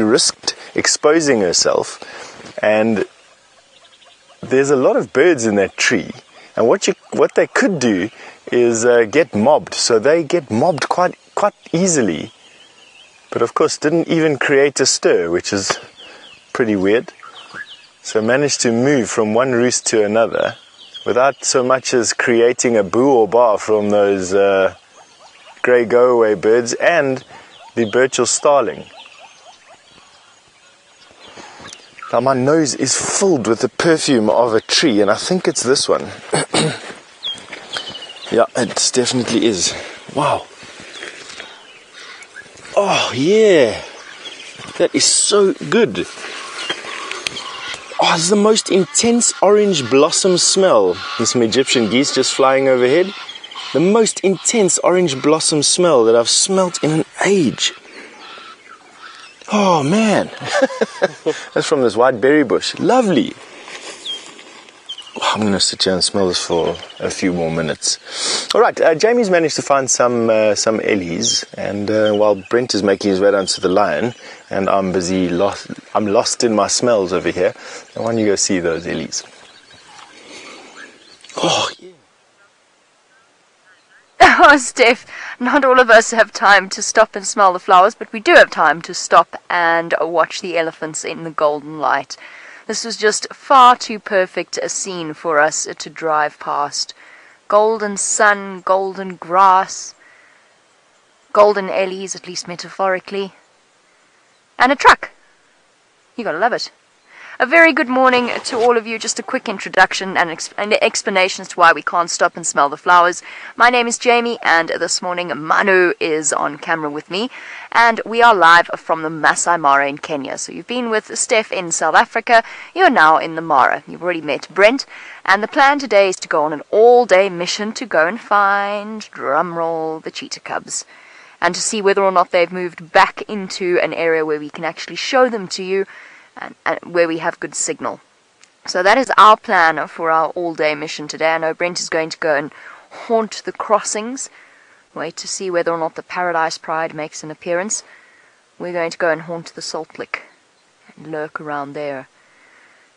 risked exposing herself, and there's a lot of birds in that tree, and what they could do is get mobbed. So they get mobbed quite easily, but of course didn't even create a stir, which is pretty weird. So managed to move from one roost to another without so much as creating a boo or bar from those grey go-away birds and the Burchell starling. Now my nose is filled with the perfume of a tree, and I think it's this one. Yeah, it definitely is. Wow. Oh yeah, That is so good. Oh, this is the most intense orange blossom smell. There's some Egyptian geese just flying overhead. The most intense orange blossom smell that I've smelt in an age. Oh man. That's from this white berry bush. Lovely. I'm going to sit here and smell this for a few more minutes. All right, Jamie's managed to find some ellies, and while Brent is making his way down to the lion, and I'm lost in my smells over here. I want you to go see those ellies. Oh, yeah. Oh, Steph, not all of us have time to stop and smell the flowers, but we do have time to stop and watch the elephants in the golden light. This was just far too perfect a scene for us to drive past. Golden sun, golden grass, golden ellies, at least metaphorically, and a truck. You gotta love it. A very good morning to all of you. Just a quick introduction and explanation as to why we can't stop and smell the flowers. My name is Jamie, and this morning Manu is on camera with me, and we are live from the Masai Mara in Kenya. So you've been with Steph in South Africa, you're now in the Mara. You've already met Brent, and the plan today is to go on an all-day mission to go and find, drumroll, the cheetah cubs, and to see whether or not they've moved back into an area where we can actually show them to you, and where we have good signal. So that is our plan for our all-day mission today. I know Brent is going to go and haunt the crossings, wait to see whether or not the Paradise Pride makes an appearance. We're going to go and haunt the Salt Lick and lurk around there.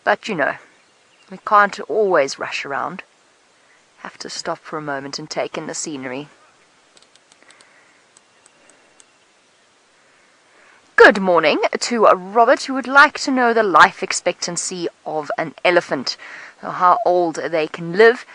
But you know, we can't always rush around. Have to stop for a moment and take in the scenery. Good morning to Robert, who would like to know the life expectancy of an elephant. So how old they can live,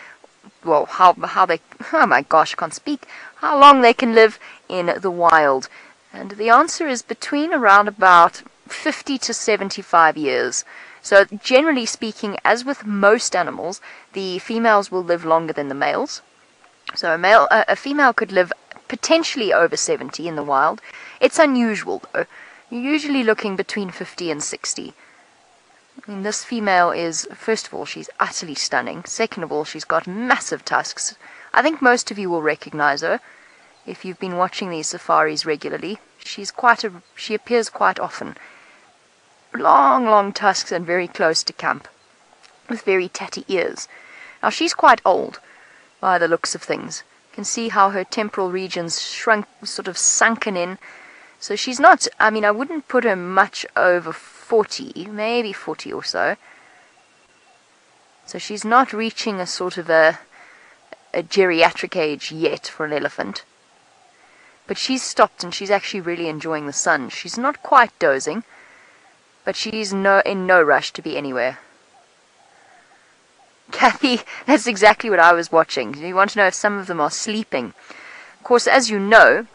well, how they, oh my gosh, I can't speak, how long they can live in the wild. And the answer is between around about 50 to 75 years. So generally speaking, as with most animals, the females will live longer than the males. So a female could live potentially over 70 in the wild. It's unusual though. You're usually looking between 50 and 60. I mean, this female is, first of all, she's utterly stunning. Second of all, she's got massive tusks. I think most of you will recognize her if you've been watching these safaris regularly. She appears quite often. Long, long tusks and very close to camp, with very tatty ears. Now, she's quite old by the looks of things. You can see how her temporal regions shrunk, sort of sunken in. So she's not, I mean, I wouldn't put her much over 40, maybe 40 or so. So she's not reaching a sort of a geriatric age yet for an elephant. But she's stopped and she's actually really enjoying the sun. She's not quite dozing, but she's in no rush to be anywhere. Kathy, that's exactly what I was watching. You want to know if some of them are sleeping. Of course, as you know,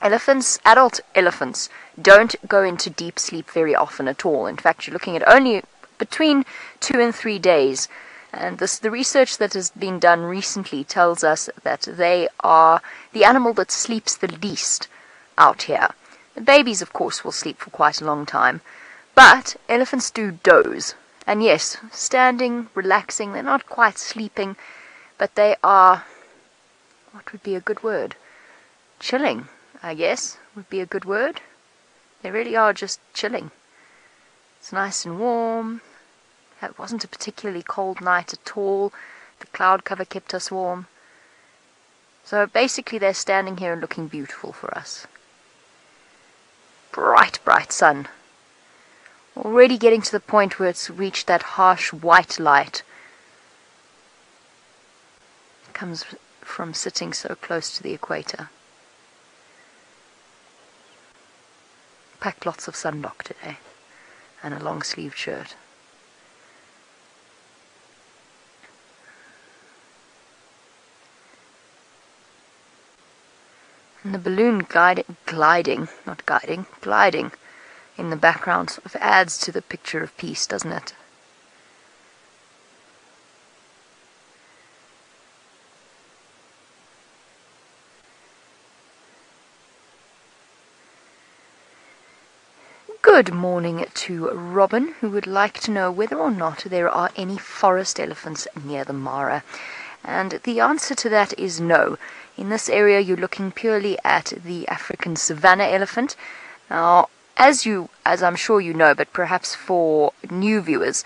adult elephants, don't go into deep sleep very often at all. In fact, you're looking at only between 2 and 3 days. And the research that has been done recently tells us that they are the animal that sleeps the least out here. The babies, of course, will sleep for quite a long time. But elephants do doze. And yes, standing, relaxing, they're not quite sleeping, but they are, what would be a good word? Chilling, I guess, would be a good word. They really are just chilling. It's nice and warm. It wasn't a particularly cold night at all. The cloud cover kept us warm. So basically they're standing here and looking beautiful for us. Bright, bright sun. Already getting to the point where it's reached that harsh white light. It comes from sitting so close to the equator. Packed lots of sunblock today and a long sleeved shirt. And the balloon gliding in the background sort of adds to the picture of peace, doesn't it? Good morning to Robin, who would like to know whether or not there are any forest elephants near the Mara. And the answer to that is no. In this area, you're looking purely at the African savanna elephant. Now, as I'm sure you know, but perhaps for new viewers,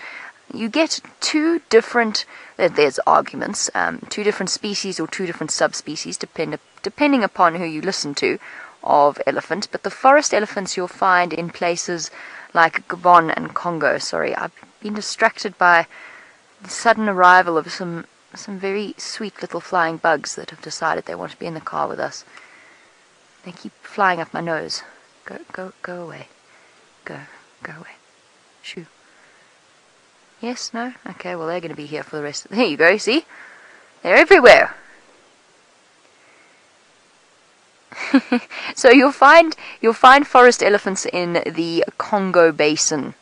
you get two different, there's arguments, two different species or two different subspecies, depending upon who you listen to, of elephant. But the forest elephants you'll find in places like Gabon and Congo. Sorry, I've been distracted by the sudden arrival of some very sweet little flying bugs that have decided they want to be in the car with us. They keep flying up my nose. Go away. Go away. Shoo. Yes, no? Okay, well, they're going to be here for the rest of the... There you go, see? They're everywhere. So you'll find forest elephants in the Congo Basin.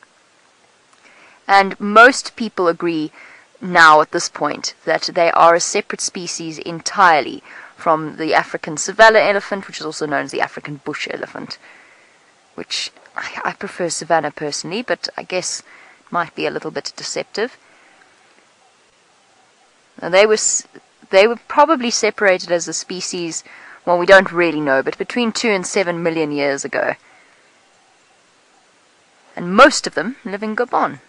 And most people agree now at this point that they are a separate species entirely from the African savanna elephant, which is also known as the African bush elephant, which I prefer savanna personally, but I guess might be a little bit deceptive. Now they were probably separated as a species, well, we don't really know, but between 2 and 7 million years ago. And most of them live in Gabon.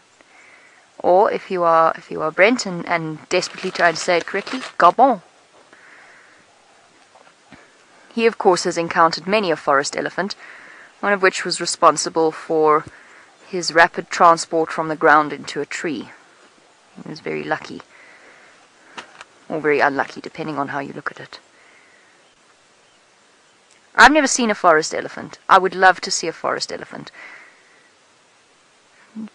Or if you are Brent and desperately trying to say it correctly, Gabon. He of course has encountered many a forest elephant, one of which was responsible for his rapid transport from the ground into a tree. He was very lucky. Or very unlucky, depending on how you look at it. I've never seen a forest elephant. I would love to see a forest elephant.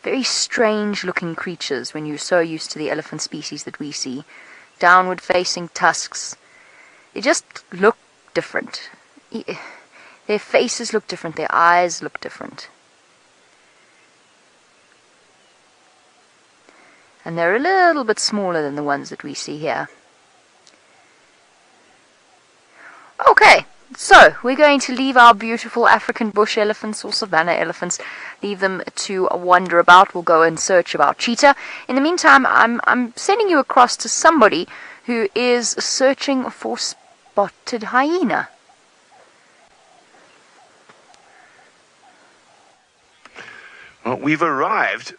Very strange looking creatures when you're so used to the elephant species that we see. Downward facing tusks. They just look different. Their faces look different. Their eyes look different. And they're a little bit smaller than the ones that we see here. Okay. So, we're going to leave our beautiful African bush elephants or savanna elephants, leave them to wander about. We'll go and search about cheetah. In the meantime, I'm sending you across to somebody who is searching for spotted hyena. Well, we've arrived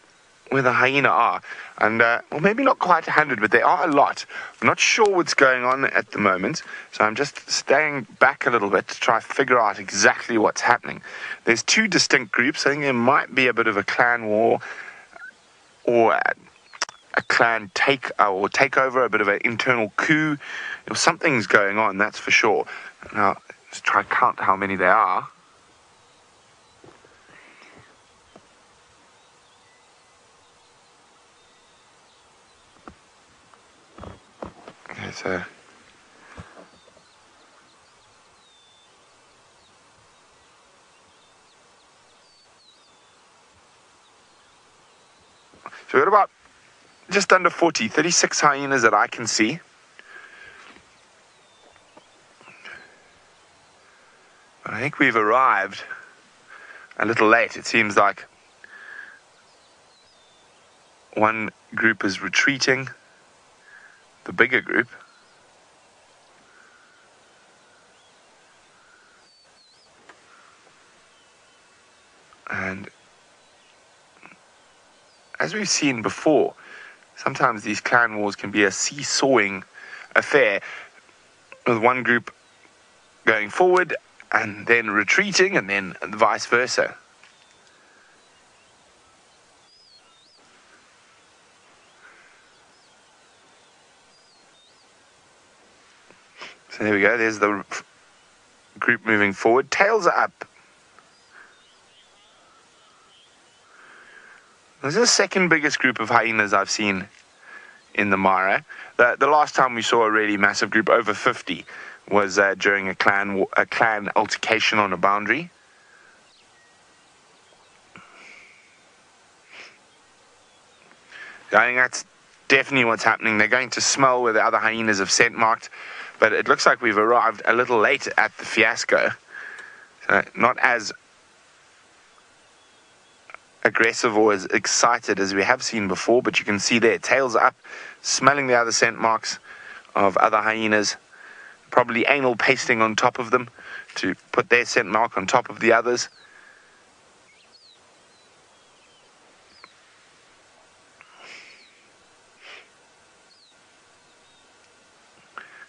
where the hyena are, and well, maybe not quite 100, but there are a lot. I'm not sure what's going on at the moment, so I'm just staying back a little bit to try to figure out exactly what's happening. There's two distinct groups. I think there might be a bit of a clan war or a clan takeover, a bit of an internal coup. Something's going on, that's for sure. Now, let's try to count how many there are. Okay, so we've got about just under 36 hyenas that I can see. But I think we've arrived a little late. It seems like one group is retreating, the bigger group. And as we've seen before, sometimes these clan wars can be a seesawing affair, with one group going forward and then retreating and then vice versa. So there we go, there's the group moving forward. Tails are up. This is the second biggest group of hyenas I've seen in the Mara. The last time we saw a really massive group, over 50, was during a clan altercation on a boundary. I think that's definitely what's happening. They're going to smell where the other hyenas have scent marked, but it looks like we've arrived a little late at the fiasco. So not as aggressive or as excited as we have seen before, but you can see their tails up, smelling the other scent marks of other hyenas, probably anal pasting on top of them to put their scent mark on top of the others.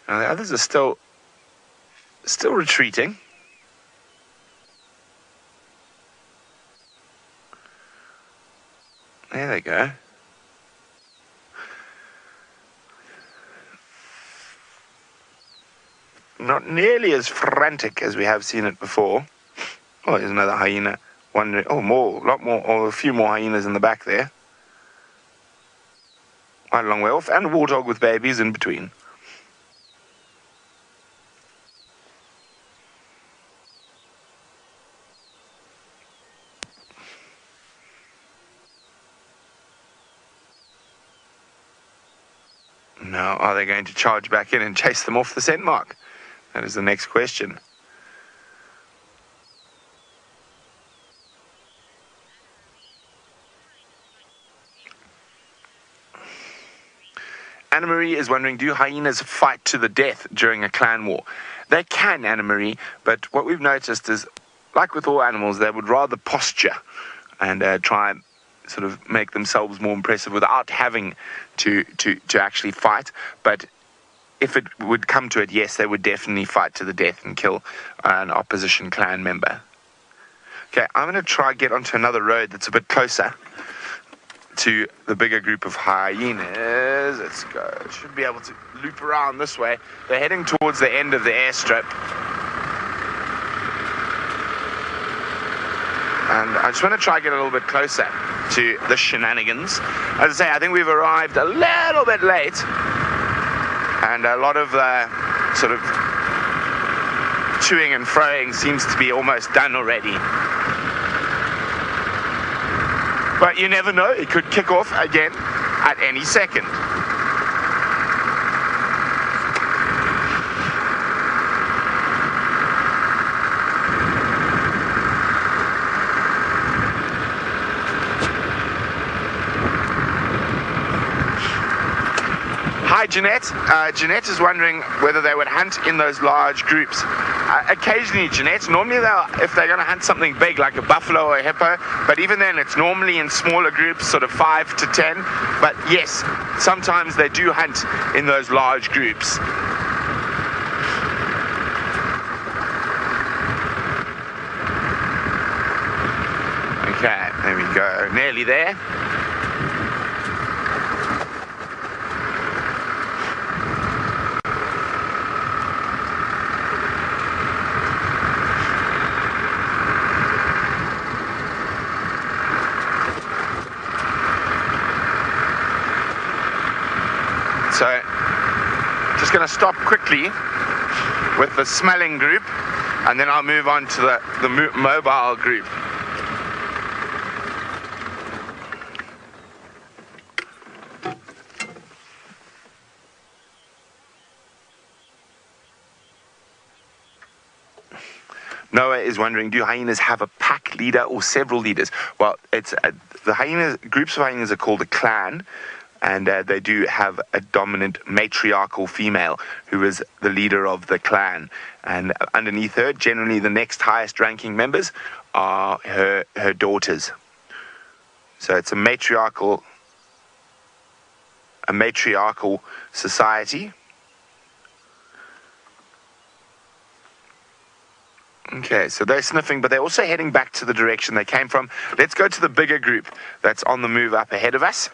Now the others are still retreating. There they go. Not nearly as frantic as we have seen it before. Oh, there's another hyena wandering. Oh, a lot more, or a few more hyenas in the back there. Quite a long way off, and a warthog with babies in between. Now, are they going to charge back in and chase them off the scent mark? That is the next question. Anna Marie is wondering, do hyenas fight to the death during a clan war? They can, Anna Marie, but what we've noticed is, like with all animals, they would rather posture and try and sort of make themselves more impressive without having to actually fight. But if it would come to it, yes, they would definitely fight to the death and kill an opposition clan member. Okay, I'm going to try get onto another road that's a bit closer to the bigger group of hyenas. Let's go. Should be able to loop around this way. They're heading towards the end of the airstrip. And I just want to try to get a little bit closer to the shenanigans. As I say, I think we've arrived a little bit late. And a lot of the sort of toing and froing seems to be almost done already. But you never know, it could kick off again at any second. Hi, Jeanette. Jeanette is wondering whether they would hunt in those large groups. Occasionally, Jeanette. Normally, if they're going to hunt something big like a buffalo or a hippo, but even then, it's normally in smaller groups, sort of 5 to 10. But yes, sometimes they do hunt in those large groups. Okay, there we go. Nearly there. So, just going to stop quickly with the smelling group, and then I'll move on to the mobile group. Noah is wondering, do hyenas have a pack leader or several leaders? Well, it's the groups of hyenas are called a clan. And they do have a dominant matriarchal female who is the leader of the clan. And underneath her, generally the next highest ranking members are her daughters. So it's a matriarchal society. Okay, so they're sniffing, but they're also heading back to the direction they came from. Let's go to the bigger group that's on the move up ahead of us.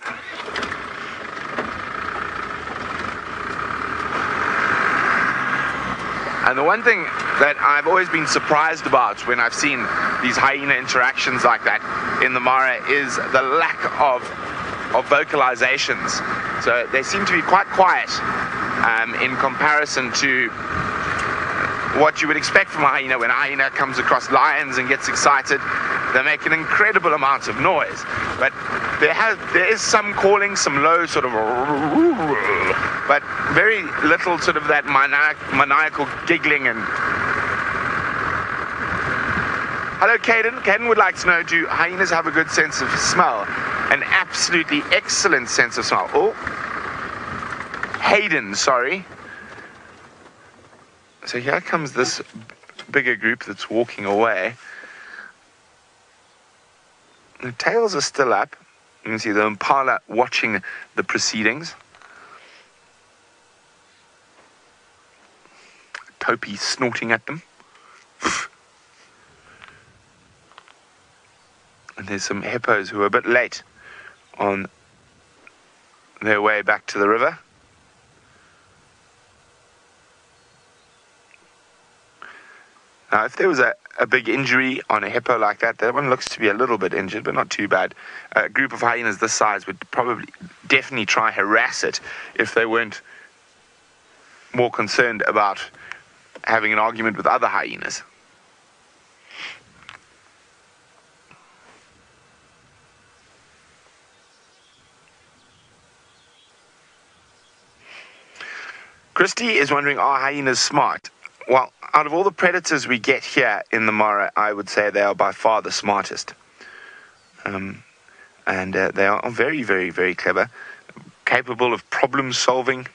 And the one thing that I've always been surprised about when I've seen these hyena interactions like that in the Mara is the lack of vocalizations. So they seem to be quite quiet in comparison to what you would expect from a hyena. When a hyena comes across lions and gets excited, they make an incredible amount of noise. But there is some calling, some low sort of, but very little sort of that maniacal giggling and Hello, Caden. Caden would like to know, do hyenas have a good sense of smell? An absolutely excellent sense of smell. Oh, Hayden, sorry. So here comes this bigger group that's walking away. The tails are still up. You can see the impala watching the proceedings. Topi snorting at them. And there's some hippos who are a bit late on their way back to the river. Now, if there was a big injury on a hippo like that, that one looks to be a little bit injured, but not too bad. A group of hyenas this size would definitely try harass it if they weren't more concerned about having an argument with other hyenas. Christy is wondering, are hyenas smart? Well, out of all the predators we get here in the Mara, I would say they are by far the smartest. And they are very, very, very clever, capable of problem solving,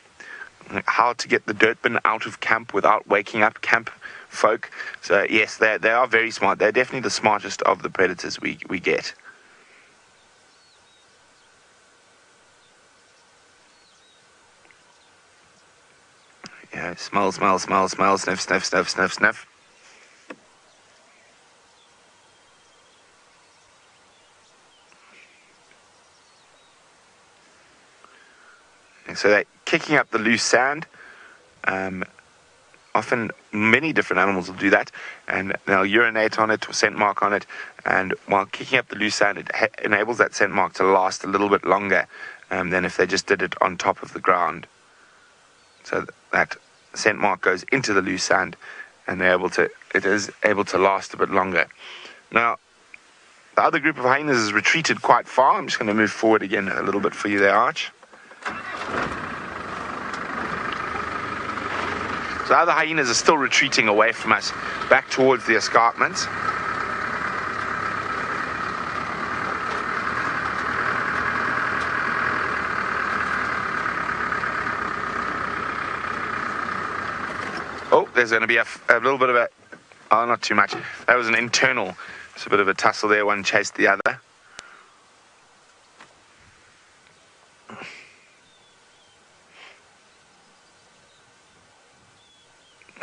how to get the dirt bin out of camp without waking up camp folk. So yes, they are very smart. They're definitely the smartest of the predators we get. Yeah, smell, smell, smell, smell, sniff, sniff, sniff, sniff, sniff. And so they're kicking up the loose sand. Often many different animals will do that, and they'll urinate on it or scent mark on it, and while kicking up the loose sand, it enables that scent mark to last a little bit longer than if they just did it on top of the ground. So that scent mark goes into the loose sand, and it is able to last a bit longer. Now, the other group of hyenas has retreated quite far. I'm just going to move forward again a little bit for you there, Arch. So other hyenas are still retreating away from us, back towards the escarpments. Oh, there's going to be a little bit of a... Oh, not too much. That was an internal. It's a bit of a tussle there. One chased the other.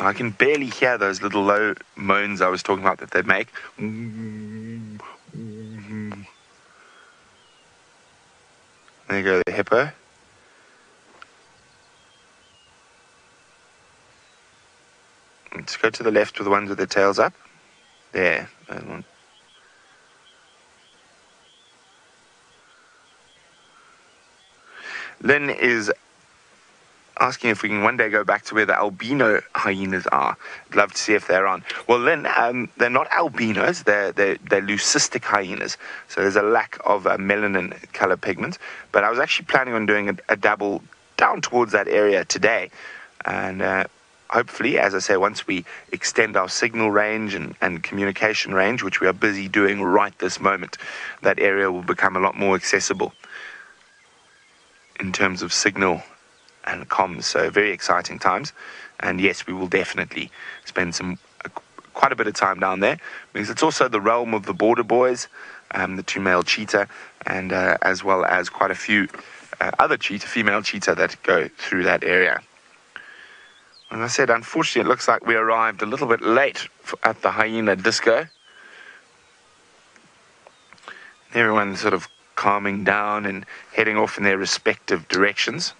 I can barely hear those little low moans I was talking about that they make. There you go, the hippo. Let's go to the left with the ones with their tails up. There. Lynn is asking if we can one day go back to where the albino hyenas are. I'd love to see if they're on. Well, Lynn, they're not albinos. They're leucistic hyenas. So there's a lack of melanin color pigment. But I was actually planning on doing a dabble down towards that area today. And hopefully, as I say, once we extend our signal range and communication range, which we are busy doing right this moment, that area will become a lot more accessible in terms of signal and comms. So very exciting times. And yes, we will definitely spend quite a bit of time down there, because it's also the realm of the border boys, the two male cheetah, and as well as quite a few other female cheetah that go through that area. As I said, unfortunately, it looks like we arrived a little bit late at the hyena disco. Everyone's sort of calming down and heading off in their respective directions.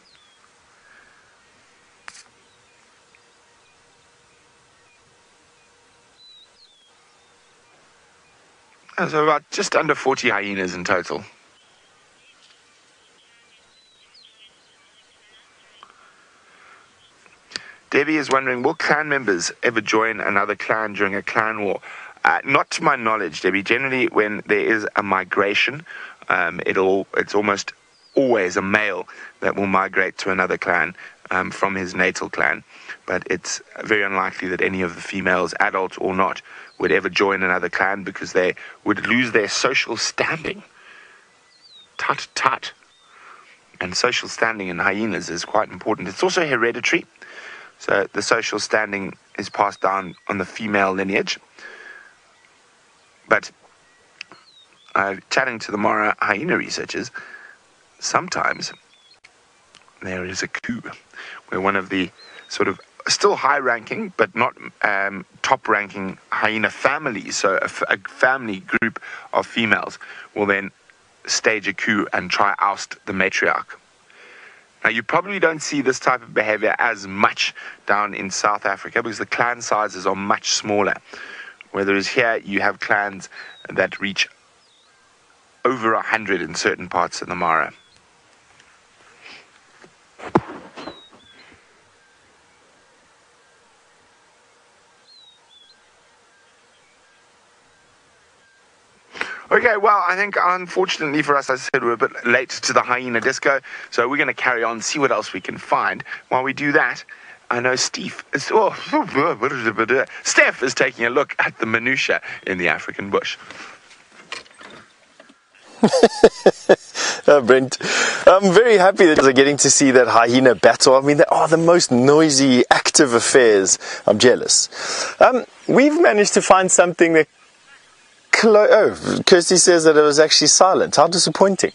So about just under 40 hyenas in total. Debbie is wondering, will clan members ever join another clan during a clan war? Not to my knowledge, Debbie. Generally, when there is a migration, it's almost always a male that will migrate to another clan from his natal clan, but it's very unlikely that any of the females, adult or not, would ever join another clan because they would lose their social standing. Tut tut. And social standing in hyenas is quite important. It's also hereditary, so the social standing is passed down on the female lineage. But chatting to the Mara hyena researchers, sometimes there is a coup where one of the sort of still high-ranking but not top-ranking hyena families, so a family group of females, will then stage a coup and try oust the matriarch. Now, you probably don't see this type of behavior as much down in South Africa because the clan sizes are much smaller. Whereas here you have clans that reach over 100 in certain parts of the Mara. Okay, well, I think unfortunately for us, as I said, we're a bit late to the hyena disco, so we're going to carry on, see what else we can find. While we do that, I know Steph is taking a look at the minutiae in the African bush. Brent, I'm very happy that you're getting to see that hyena battle. I mean, they are the most noisy, active affairs. I'm jealous. We've managed to find something that Kirsty says that it was actually silent. How disappointing.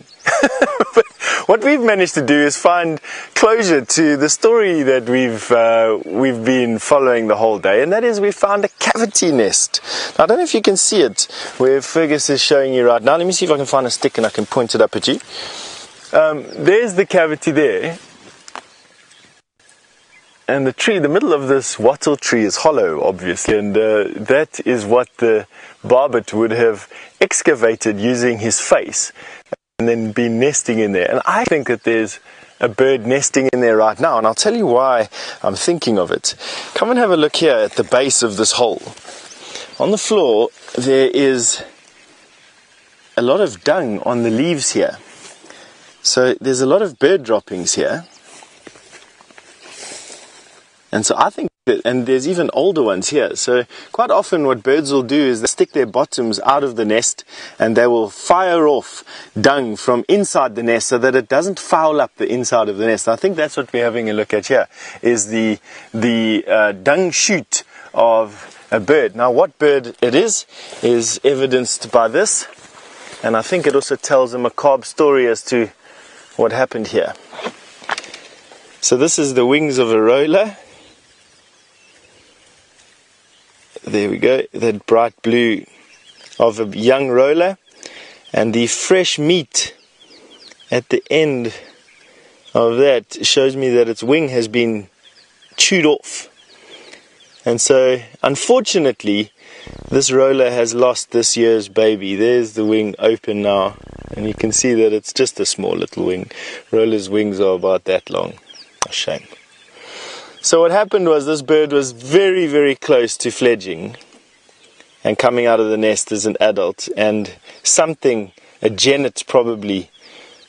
But what we've managed to do is find closure to the story that we've been following the whole day, and that is we found a cavity nest. Now, I don't know if you can see it where Fergus is showing you right now. Let me see if I can find a stick and I can point it up at you. There's the cavity there. And the tree, the middle of this wattle tree is hollow, obviously, and that is what the barbet would have excavated using his face and then been nesting in there. And I think that there's a bird nesting in there right now, and I'll tell you why I'm thinking of it. Come and have a look here at the base of this hole. On the floor, there is a lot of dung on the leaves here. So there's a lot of bird droppings here. And so I think that, and there's even older ones here. So quite often what birds will do is they stick their bottoms out of the nest and they will fire off dung from inside the nest so that it doesn't foul up the inside of the nest. I think that's what we're having a look at here, is the dung chute of a bird. Now what bird it is evidenced by this. And I think it also tells a macabre story as to what happened here. So this is the wings of a roller. There we go, that bright blue of a young roller, and the fresh meat at the end of that shows me that its wing has been chewed off. And so unfortunately this roller has lost this year's baby. There's the wing open now, and you can see that it's just a small little wing. Roller's wings are about that long. A shame. So what happened was this bird was very, very close to fledging and coming out of the nest as an adult, and something, a genet probably,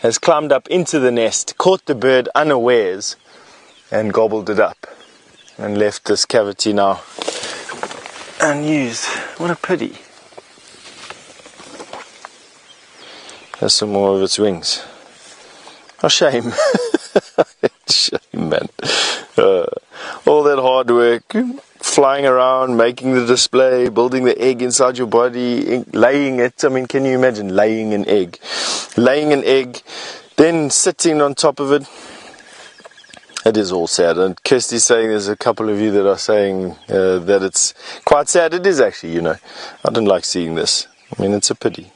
has climbed up into the nest, caught the bird unawares and gobbled it up and left this cavity now unused. What a pity. There's some more of its wings. Oh, shame. Shame, man. All that hard work, flying around, making the display, building the egg inside your body, laying it. I mean, can you imagine laying an egg? Laying an egg, then sitting on top of it. It is all sad. And Kirsty's saying there's a couple of you that are saying that it's quite sad. It is actually, you know. I don't like seeing this. I mean, it's a pity.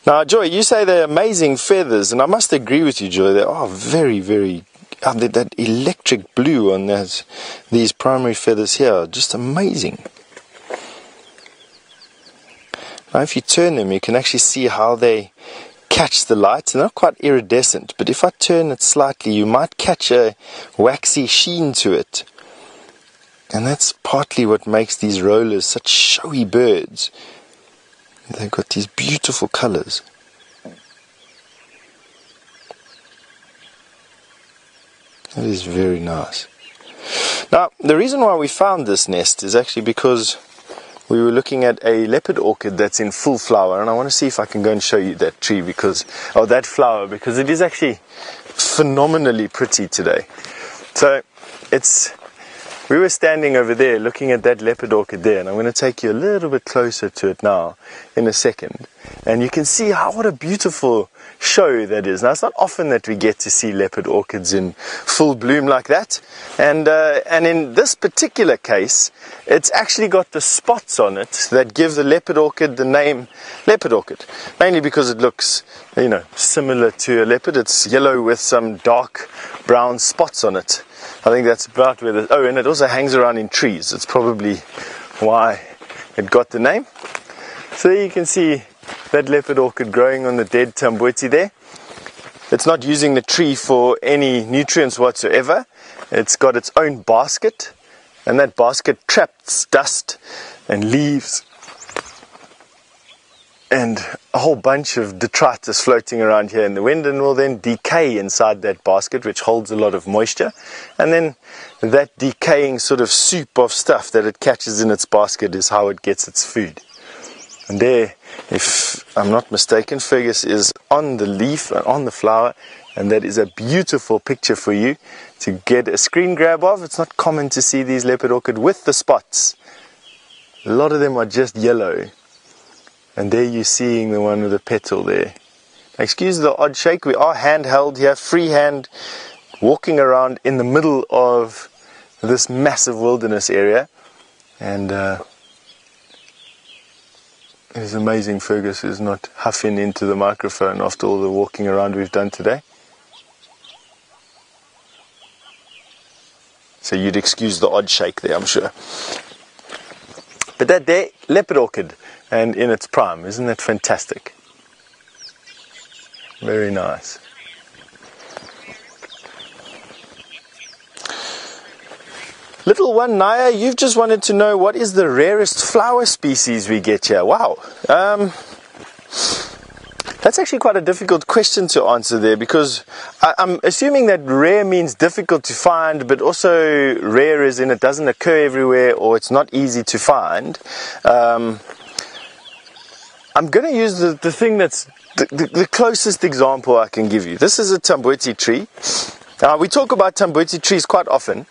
Now, Joy, you say they're amazing feathers, and I must agree with you, Joy. They are very, very... that electric blue on these primary feathers here are just amazing. Now, if you turn them, you can actually see how they catch the light. They're not quite iridescent, but if I turn it slightly, you might catch a waxy sheen to it. And that's partly what makes these rollers such showy birds. They've got these beautiful colors. That is very nice. Now, the reason why we found this nest is actually because we were looking at a leopard orchid that's in full flower, and I want to see if I can go and show you that tree that flower, because it is actually phenomenally pretty today. So we were standing over there looking at that leopard orchid there, and I'm going to take you a little bit closer to it now in a second, and you can see what a beautiful show that is. Now, it's not often that we get to see leopard orchids in full bloom like that, and in this particular case, it's actually got the spots on it that give the leopard orchid the name leopard orchid, mainly because it looks, similar to a leopard. It's yellow with some dark brown spots on it. I think that's about where and it also hangs around in trees. It's probably why it got the name. So there you can see that leopard orchid growing on the dead tamboti there. It's not using the tree for any nutrients whatsoever. It's got its own basket, and that basket traps dust and leaves and a whole bunch of detritus floating around here in the wind, and will then decay inside that basket, which holds a lot of moisture, and then that decaying sort of soup of stuff that it catches in its basket is how it gets its food. And there, if I'm not mistaken, Fergus is on the leaf and on the flower, and that is a beautiful picture for you to get a screen grab of. It's not common to see these leopard orchid with the spots. A lot of them are just yellow. And there you're seeing the one with the petal there. Excuse the odd shake. We are handheld here, freehand, walking around in the middle of this massive wilderness area. And it is amazing Fergus is not huffing into the microphone after all the walking around we've done today. So you'd excuse the odd shake there, I'm sure. But that there, leopard orchid, and in its prime. Isn't that fantastic? Very nice. Little one, Naya, you've just wanted to know what is the rarest flower species we get here. Wow. That's actually quite a difficult question to answer there, because I'm assuming that rare means difficult to find, but also rare as in it doesn't occur everywhere or it's not easy to find. I'm going to use the thing that's the closest example I can give you. This is a tamboti tree. We talk about tamboti trees quite often,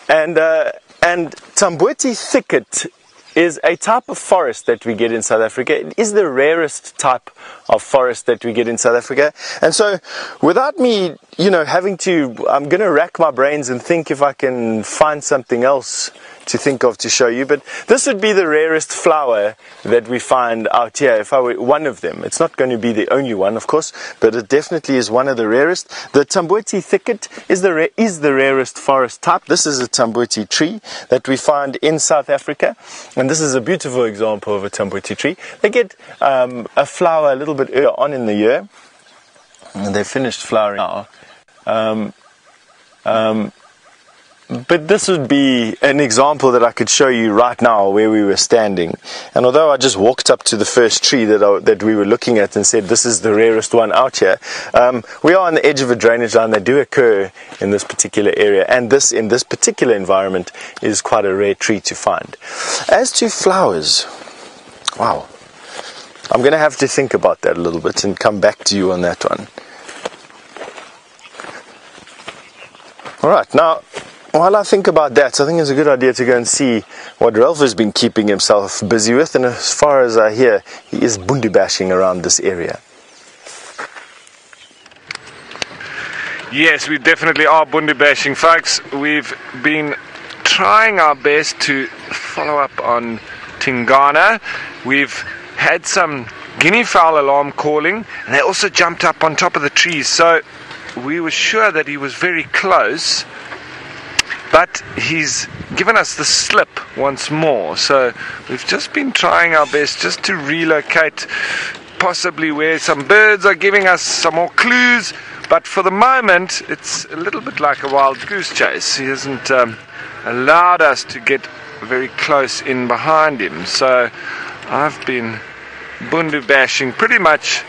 and tamboti thicket is a type of forest that we get in South Africa. It is the rarest type of forest that we get in South Africa. And so, without me, having to, I'm going to rack my brains and think if I can find something else to think of to show you, but this would be the rarest flower that we find out here, if I were one of them. It's not going to be the only one, of course, but it definitely is one of the rarest. The tamboti thicket is the rarest forest type. This is a tamboti tree that we find in South Africa, and this is a beautiful example of a tamboti tree. They get a flower a little bit earlier on in the year, and they've finished flowering now. But this would be an example that I could show you right now where we were standing. And although I just walked up to the first tree that we were looking at and said this is the rarest one out here, we are on the edge of a drainage line. They do occur in this particular area, and this in this particular environment is quite a rare tree to find. As to flowers, wow, I'm going to have to think about that a little bit and come back to you on that one. Alright, now while I think about that, I think it's a good idea to go and see what Ralph has been keeping himself busy with, and as far as I hear, he is bundi bashing around this area. Yes, we definitely are bundi bashing, folks. We've been trying our best to follow up on Tingana. We've had some guinea fowl alarm calling, and they also jumped up on top of the trees, so we were sure that he was very close. But he's given us the slip once more, so we've just been trying our best just to relocate possibly where some birds are giving us some more clues, but for the moment it's a little bit like a wild goose chase. He hasn't allowed us to get very close in behind him, so I've been bundu bashing pretty much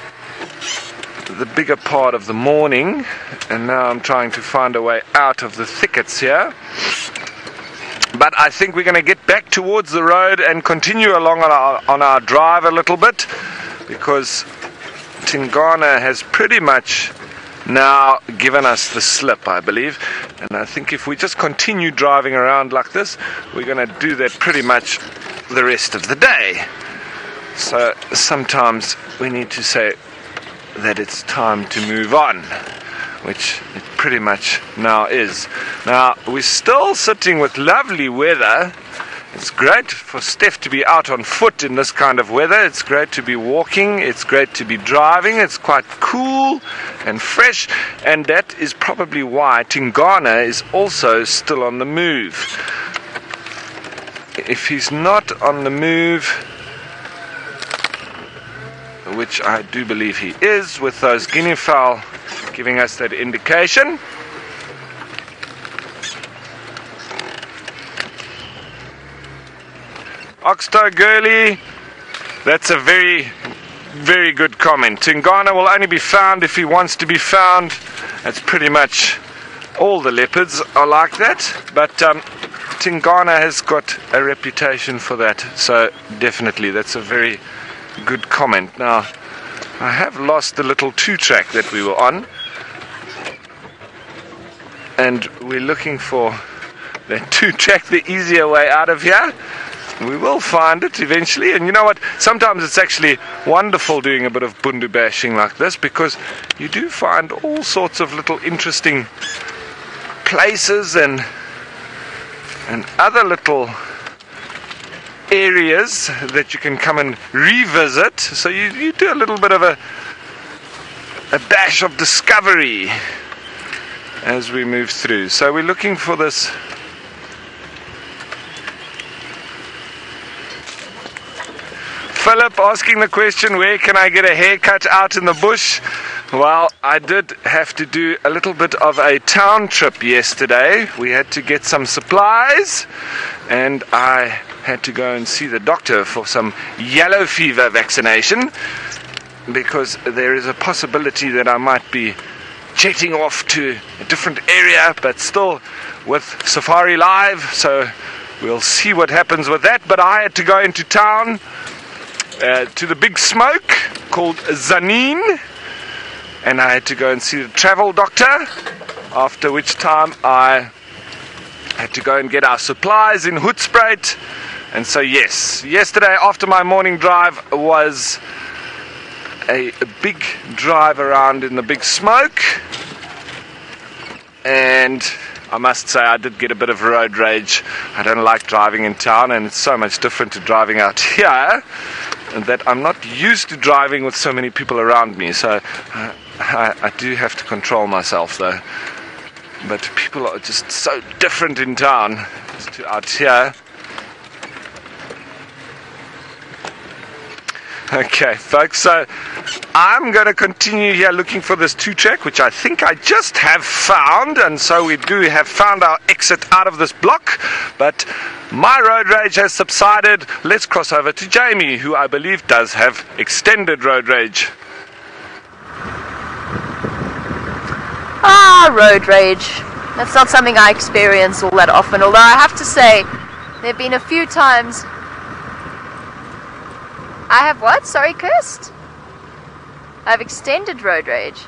the bigger part of the morning, and now I'm trying to find a way out of the thickets here. But I think we're going to get back towards the road and continue along on our drive a little bit, because Tingana has pretty much now given us the slip, I believe. And I think if we just continue driving around like this, we're going to do that pretty much the rest of the day. So sometimes we need to say that it's time to move on, which it pretty much now is. Now, we're still sitting with lovely weather. It's great for Steph to be out on foot in this kind of weather. It's great to be walking. It's great to be driving. It's quite cool and fresh. And that is probably why Tingana is also still on the move. If he's not on the move, which I do believe he is, with those guinea fowl giving us that indication. Oxtoe girly, that's a very, very good comment. Tingana will only be found if he wants to be found. That's pretty much all the leopards are like that, but Tingana has got a reputation for that, so definitely that's a very good comment. Now, I have lost the little 2-track that we were on, and we're looking for that 2-track, the easier way out of here. We will find it eventually, and you know what, sometimes it's actually wonderful doing a bit of bundu bashing like this, because you do find all sorts of little interesting places and other little areas that you can come and revisit. So you do a little bit of a dash of discovery as we move through. So we're looking for this Philip asking the question, where can I get a haircut out in the bush? Well, I did have to do a little bit of a town trip yesterday. We had to get some supplies, and I had to go and see the doctor for some yellow fever vaccination, because there is a possibility that I might be jetting off to a different area, but still with Safari Live, so we'll see what happens with that. But I had to go into town to the big smoke called Zanin, and I had to go and see the travel doctor, after which time I had to go and get our supplies in Hoedspruit. And so yes, yesterday after my morning drive was a big drive around in the big smoke, and I must say I did get a bit of road rage. I don't like driving in town, and it's so much different to driving out here, and that I'm not used to driving with so many people around me, so I do have to control myself though. But people are just so different in town to out here. Okay folks, so I'm going to continue here looking for this 2-track, which I think I just have found, and so we do have found our exit out of this block, but my road rage has subsided. Let's cross over to Jamie, who I believe does have extended road rage. Road rage. That's not something I experience all that often, although I have to say there have been a few times. I have what? Sorry, cursed? I have extended road rage.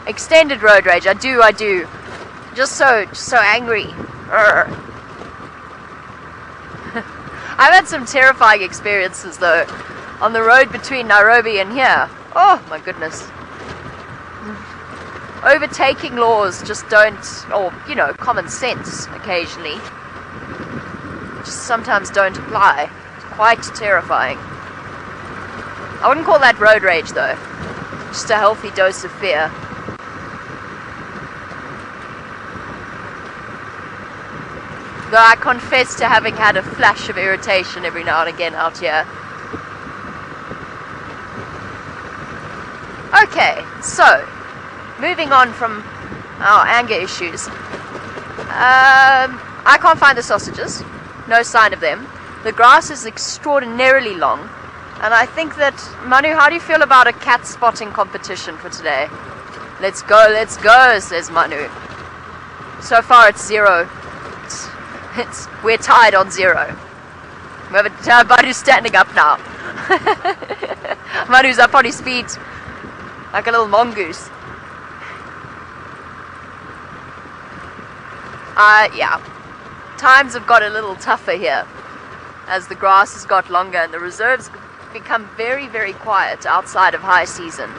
Extended road rage, I do. Just so angry. Urgh. I've had some terrifying experiences though, on the road between Nairobi and here. Oh my goodness. Overtaking laws just don't, or you know, common sense occasionally, just sometimes don't apply. It's quite terrifying. I wouldn't call that road rage though, just a healthy dose of fear. Though I confess to having had a flash of irritation every now and again out here. Okay, so moving on from our anger issues. I can't find the sausages. No sign of them. The grass is extraordinarily long. And I think that, Manu, how do you feel about a cat spotting competition for today? Let's go, says Manu. So far it's 0. We're tied on 0. Manu's standing up now. Manu's up on his feet like a little mongoose. Yeah. Times have got a little tougher here as the grass has got longer and the reserves become very, very quiet outside of high season,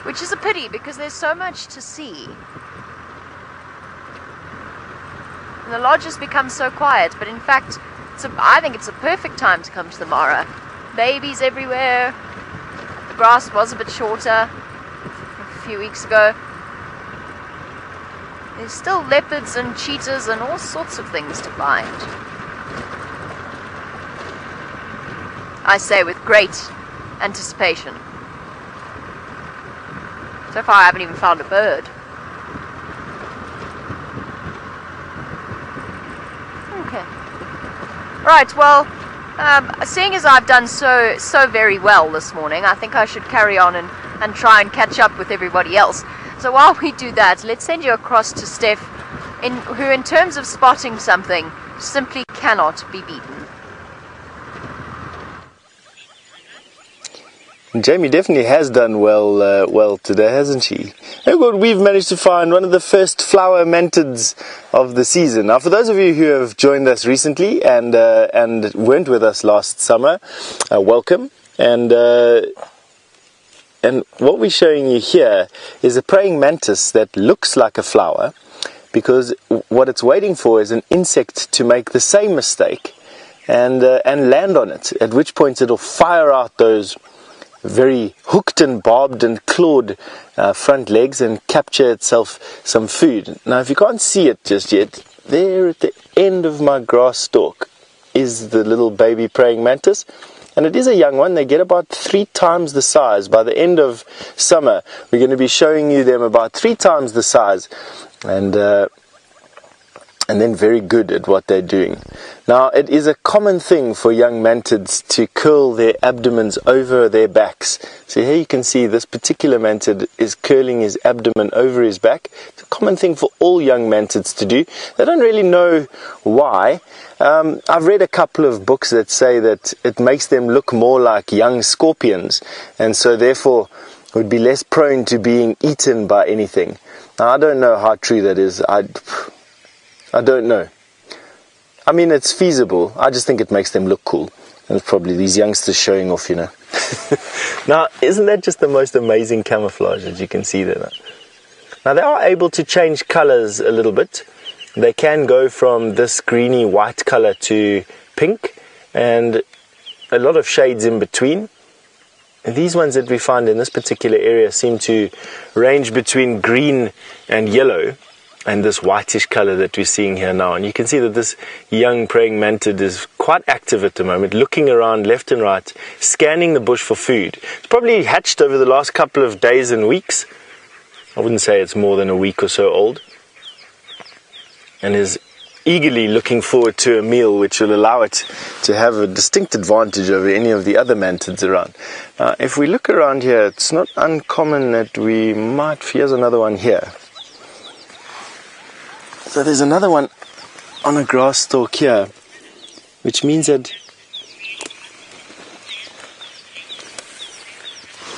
which is a pity because there's so much to see. And the lodge has become so quiet, but in fact, I think it's a perfect time to come to the Mara. Babies everywhere. The grass was a bit shorter a few weeks ago. There's still leopards and cheetahs and all sorts of things to find. I say with great anticipation. So far I haven't even found a bird. Okay. Right, well, seeing as I've done so very well this morning, I think I should carry on and try and catch up with everybody else. So while we do that, let's send you across to Steph, who in terms of spotting something, simply cannot be beaten. Jamie definitely has done well today, hasn't she? And good, we've managed to find one of the first flower mantids of the season. Now, for those of you who have joined us recently and weren't with us last summer, welcome. And what we're showing you here is a praying mantis that looks like a flower, because what it's waiting for is an insect to make the same mistake and land on it. At which point it'll fire out those very hooked and barbed and clawed front legs and capture itself some food. Now, if you can't see it just yet, there at the end of my grass stalk is the little baby praying mantis, and it is a young one. They get about 3 times the size. By the end of summer, we're going to be showing you them about 3 times the size, and then very good at what they're doing. Now, it is a common thing for young mantids to curl their abdomens over their backs. So here you can see this particular mantid is curling his abdomen over his back. It's a common thing for all young mantids to do. They don't really know why. I've read a couple of books that say that it makes them look more like young scorpions, and so therefore would be less prone to being eaten by anything. Now, I don't know how true that is. I don't know. I mean, it's feasible. I just think it makes them look cool. And it's probably these youngsters showing off, you know. Now, isn't that just the most amazing camouflage, as you can see there? Now, they are able to change colors a little bit. They can go from this greeny white color to pink and a lot of shades in between. And these ones that we find in this particular area seem to range between green and yellow and this whitish color that we're seeing here now. And you can see that this young praying mantid is quite active at the moment, looking around left and right, scanning the bush for food. It's probably hatched over the last couple of days and weeks. I wouldn't say it's more than a week or so old. And is eagerly looking forward to a meal which will allow it to have a distinct advantage over any of the other mantids around. If we look around here, it's not uncommon that we might... Here's another one here. So there's another one on a grass stalk here, which means that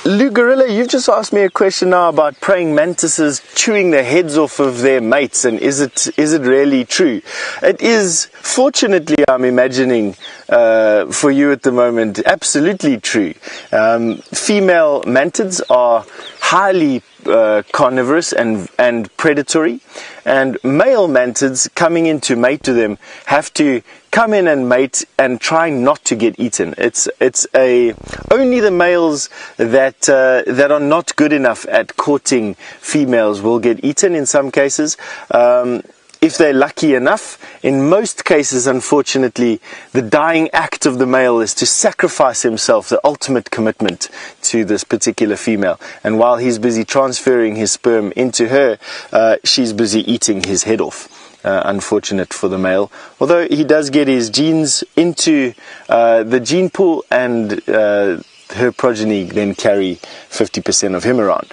Lou Gorilla, you've just asked me a question now about praying mantises chewing the heads off of their mates, and is it really true? It is, fortunately, I'm imagining, for you at the moment, absolutely true. Female mantids are highly carnivorous and predatory, and male mantids coming in to mate to them have to come in and mate and try not to get eaten. It's only the males that are not good enough at courting females will get eaten in some cases. If they're lucky enough. In most cases, unfortunately, the dying act of the male is to sacrifice himself, the ultimate commitment to this particular female. And while he's busy transferring his sperm into her, she's busy eating his head off. unfortunate for the male. Although he does get his genes into the gene pool, and her progeny then carry 50% of him around.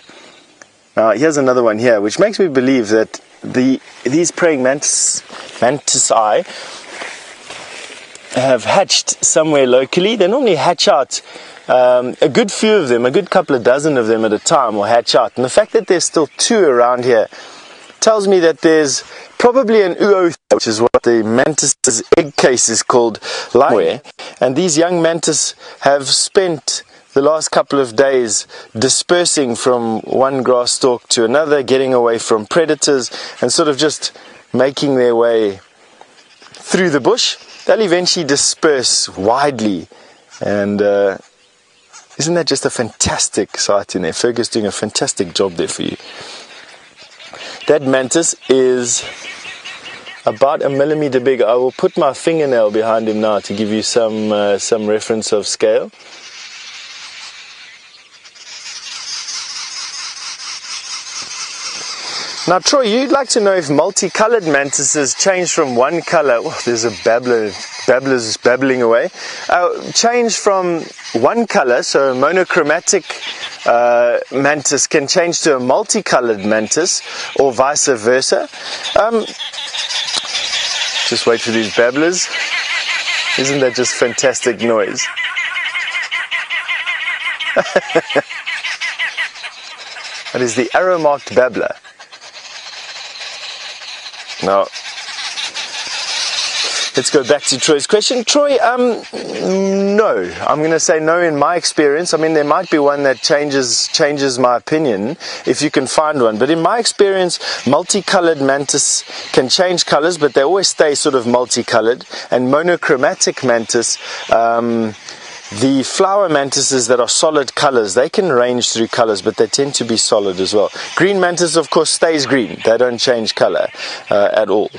Now here's another one here, which makes me believe that these praying mantisae have hatched somewhere locally. They normally hatch out, a good few of them, a good couple of dozen of them at a time will hatch out. And the fact that there's still 2 around here tells me that there's probably an ooth, which is what the mantis's egg case is called, lying. And these young mantis have spent the last couple of days dispersing from one grass stalk to another, getting away from predators, and sort of just making their way through the bush. They'll eventually disperse widely, and isn't that just a fantastic sight in there? Fergus doing a fantastic job there for you. That mantis is about 1 millimeter big. I will put my fingernail behind him now to give you some reference of scale. Now, Troy, you'd like to know if multicolored mantises change from one color. Oh, there's a babbler's babbling away. Change from one color, so a monochromatic mantis can change to a multicolored mantis, or vice versa. Just wait for these babblers. Isn't that just fantastic noise? That is the arrow-marked babbler. Now, let's go back to Troy's question. Troy, no. I'm going to say no in my experience. I mean, there might be one that changes my opinion, if you can find one. But in my experience, multicolored mantis can change colors, but they always stay sort of multicolored. And monochromatic mantis, the flower mantises that are solid colors, they can range through colors, but they tend to be solid as well. Green mantis, of course, stays green. They don't change color at all.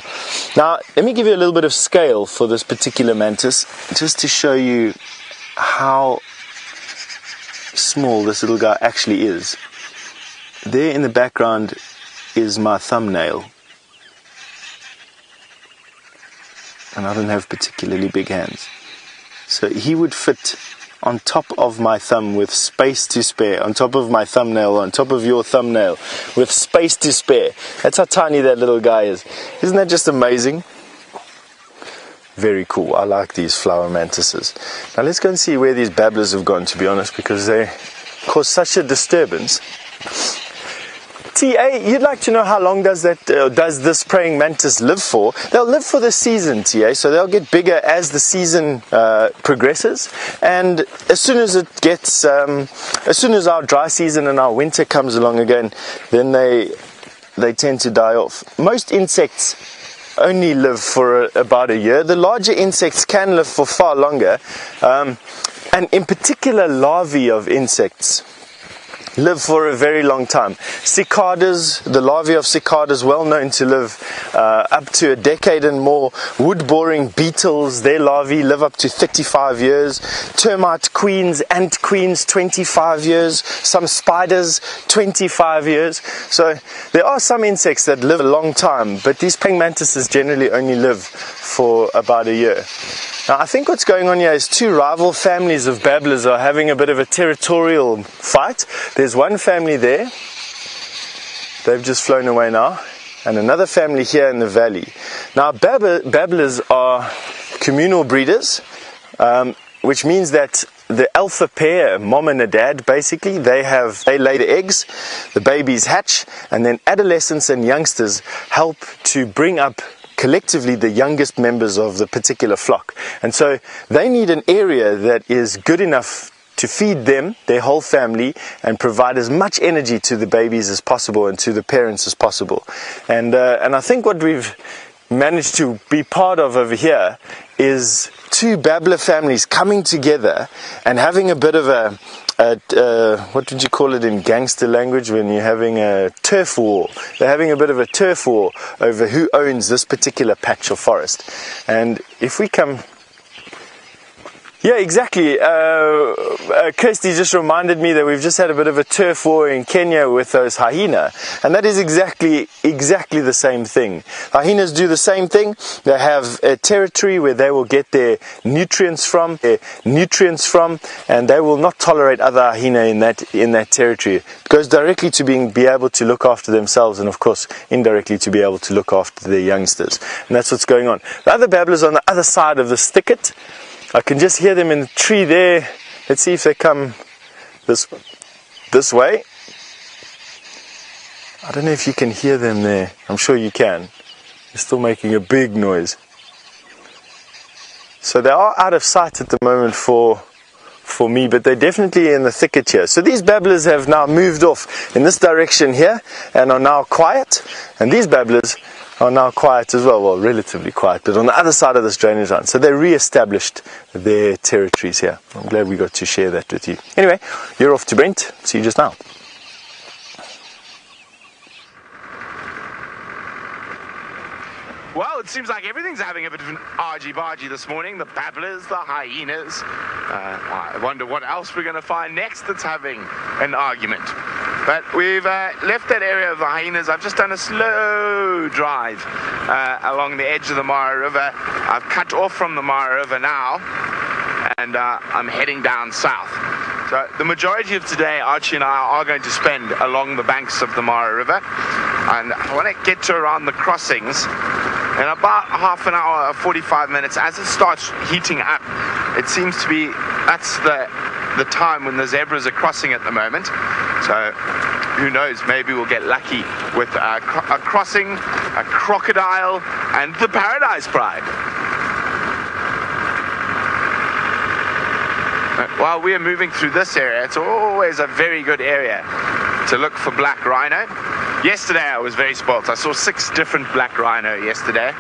Now, let me give you a little bit of scale for this particular mantis, just to show you how small this little guy actually is. There in the background is my thumbnail. And I don't have particularly big hands. So he would fit on top of my thumb with space to spare, on top of my thumbnail, on top of your thumbnail, with space to spare. That's how tiny that little guy is. Isn't that just amazing? Very cool. I like these flower mantises. Now let's go and see where these babblers have gone, to be honest, because they cause such a disturbance. TA, you'd like to know how long does this praying mantis live for? They'll live for the season, TA, so they'll get bigger as the season progresses, and as soon as our dry season and our winter comes along again, then they tend to die off. Most insects only live for about a year. The larger insects can live for far longer, and in particular larvae of insects live for a very long time. Cicadas, the larvae of cicadas, well known to live up to a decade and more. Wood-boring beetles, their larvae live up to 35 years. Termite queens, ant queens, 25 years. Some spiders, 25 years. So there are some insects that live a long time, but these praying mantises generally only live for about a year. Now, I think what's going on here is 2 rival families of babblers are having a bit of a territorial fight. There's one family there. They've just flown away now. And another family here in the valley. Now, babblers are communal breeders, which means that the alpha pair, mom and a dad, basically, they lay the eggs, the babies hatch, and then adolescents and youngsters help to bring up collectively the youngest members of the particular flock. And so they need an area that is good enough to feed them, their whole family, and provide as much energy to the babies as possible and to the parents as possible. And I think what we've managed to be part of over here is 2 babbler families coming together and having a bit of a what would you call it in gangster language when you're having a turf war? They're having a bit of a turf war over who owns this particular patch of forest. And if we come Yeah, exactly. Kirsty just reminded me that we've just had a bit of a turf war in Kenya with those hyena, and that is exactly the same thing. Hyenas do the same thing. They have a territory where they will get their nutrients from, and they will not tolerate other hyena in that territory. It goes directly to be able to look after themselves, and of course indirectly to be able to look after their youngsters. And that's what's going on. The other babblers on the other side of this thicket. I can just hear them in the tree there. Let's see if they come this way. I don't know if you can hear them there. I'm sure you can. They're still making a big noise. So they are out of sight at the moment for me, but they're definitely in the thicket here. So these babblers have now moved off in this direction here and are now quiet. And these babblers are now quiet as well, relatively quiet, but on the other side of this drainage line. So they re-established their territories here. I'm glad we got to share that with you. Anyway, you're off to Brent. See you just now. Well, it seems like everything's having a bit of an argy-bargy this morning. The babblers, the hyenas. I wonder what else we're going to find next that's having an argument. But we've left that area of the hyenas. I've just done a slow drive along the edge of the Mara River. I've cut off from the Mara River now, and I'm heading down south. So the majority of today, Archie and I are going to spend along the banks of the Mara River. And when I get to around the crossings, in about half an hour or 45 minutes, as it starts heating up, it seems to be, that's the time when the zebras are crossing at the moment. So who knows, maybe we'll get lucky with a crossing, a crocodile, and the Paradise Pride. While we are moving through this area, it's always a very good area to look for black rhino. Yesterday I was very spoilt. I saw 6 different black rhino yesterday.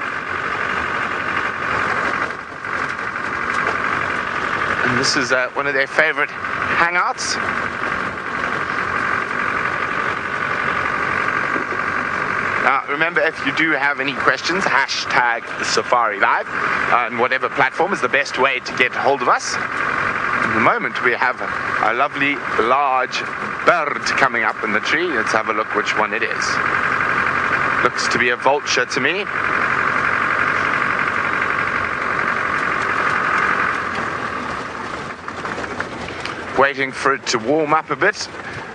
And this is one of their favorite hangouts. Now, remember, if you do have any questions, hashtag Safari Live on whatever platform is the best way to get hold of us. At the moment, we have a lovely, large bird coming up in the tree. Let's have a look which one it is. Looks to be a vulture to me. Waiting for it to warm up a bit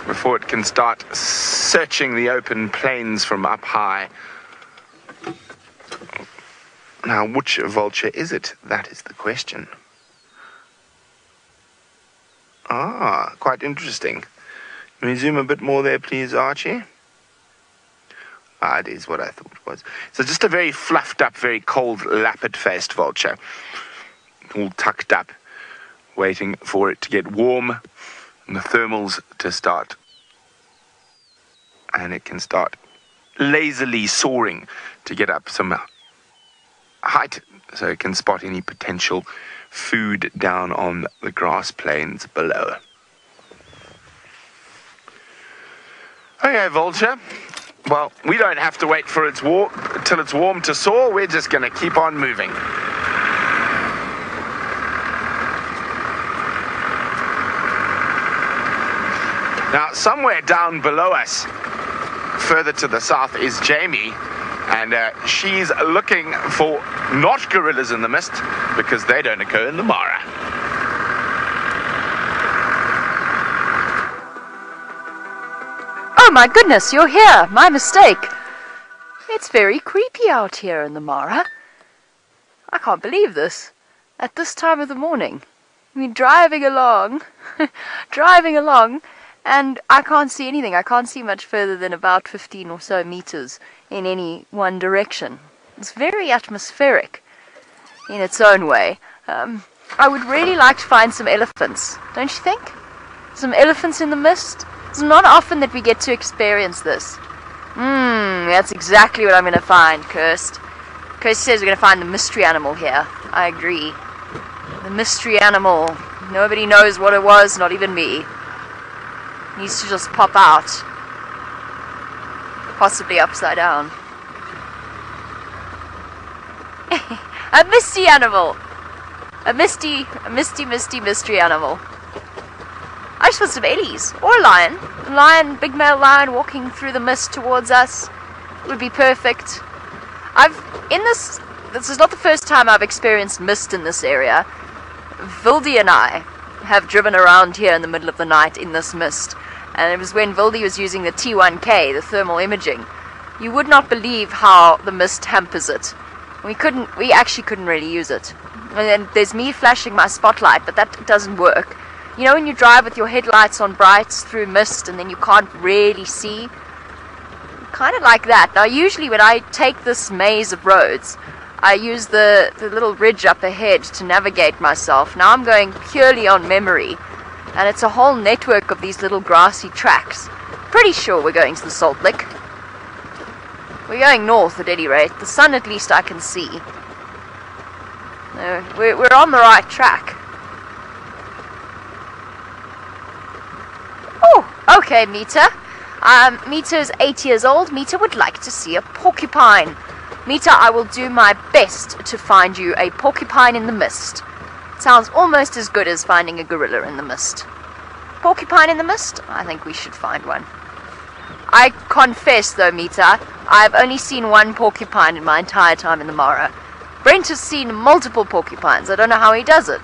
before it can start searching the open plains from up high. Now, which vulture is it? That is the question. Ah, quite interesting. Can we zoom a bit more there, please, Archie? Ah, it is what I thought it was. So just a very fluffed up, very cold, lappet-faced vulture. All tucked up, waiting for it to get warm and the thermals to start. And it can start lazily soaring to get up some height so it can spot any potential food down on the grass plains below. Okay, vulture. Well, we don't have to wait for till it's warm to soar. We're just going to keep on moving. Now, somewhere down below us, further to the south, is Jamie. And she's looking for not gorillas in the mist, because they don't occur in the Mara. Oh my goodness, you're here. My mistake. It's very creepy out here in the Mara. I can't believe this. At this time of the morning. I mean, driving along, and I can't see anything. I can't see much further than about 15 or so meters in any one direction. It's very atmospheric in its own way. I would really like to find some elephants, don't you think? Some elephants in the mist? It's not often that we get to experience this. That's exactly what I'm going to find, Kirst. Kirst says we're going to find the mystery animal here. I agree. The mystery animal. Nobody knows what it was, not even me. Needs to just pop out. Possibly upside down. A misty animal! A misty mystery animal. I just want some ellies. Or a lion. A lion, big male lion walking through the mist towards us would be perfect. This is not the first time I've experienced mist in this area. Vildy and I have driven around here in the middle of the night in this mist. And it was when Vildy was using the T1K, the thermal imaging. You would not believe how the mist hampers it. We actually couldn't really use it. And then there's me flashing my spotlight, but that doesn't work. You know when you drive with your headlights on bright through mist and then you can't really see? Kind of like that. Now usually when I take this maze of roads, I use the little ridge up ahead to navigate myself. Now I'm going purely on memory, and it's a whole network of these little grassy tracks. Pretty sure we're going to the Salt Lick. We're going north at any rate. The sun at least I can see. No, we're on the right track. Oh, okay, Mita. Mita is 8 years old. Mita would like to see a porcupine. Mita, I will do my best to find you a porcupine in the mist. Sounds almost as good as finding a gorilla in the mist. Porcupine in the mist? I think we should find one. I confess though, Mita, I've only seen one porcupine in my entire time in the Mara. Brent has seen multiple porcupines. I don't know how he does it.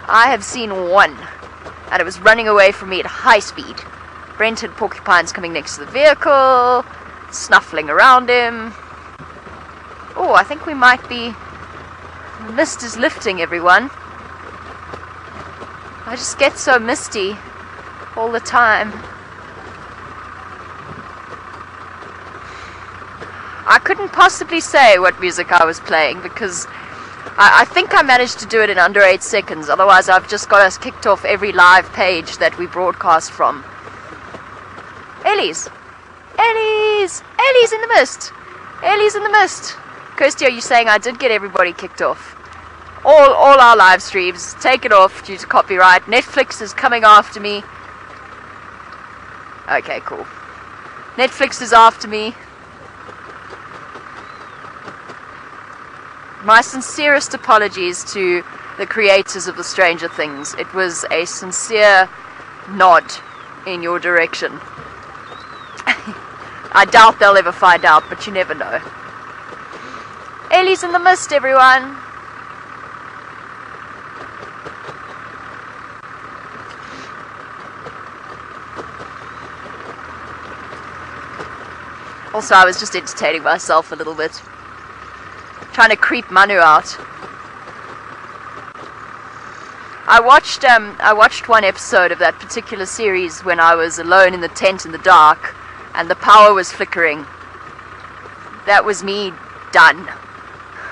I have seen one, and it was running away from me at high speed. Brent had porcupines coming next to the vehicle, snuffling around him. Oh, I think we might be... The mist is lifting, everyone. I just get so misty all the time. I couldn't possibly say what music I was playing because I think I managed to do it in under 8 seconds. Otherwise, I've just got us kicked off every live page that we broadcast from. Ellies! Ellies! Ellies in the mist! Ellies in the mist! Kirsty, are you saying I did get everybody kicked off? All our live streams taken off due to copyright. Netflix is coming after me. Okay, cool. Netflix is after me. My sincerest apologies to the creators of the Stranger Things. It was a sincere nod in your direction. I doubt they'll ever find out, but you never know. Ellie's in the mist, everyone. Also, I was just entertaining myself a little bit. Trying to creep Manu out. I watched one episode of that particular series when I was alone in the tent in the dark and the power was flickering. That was me done.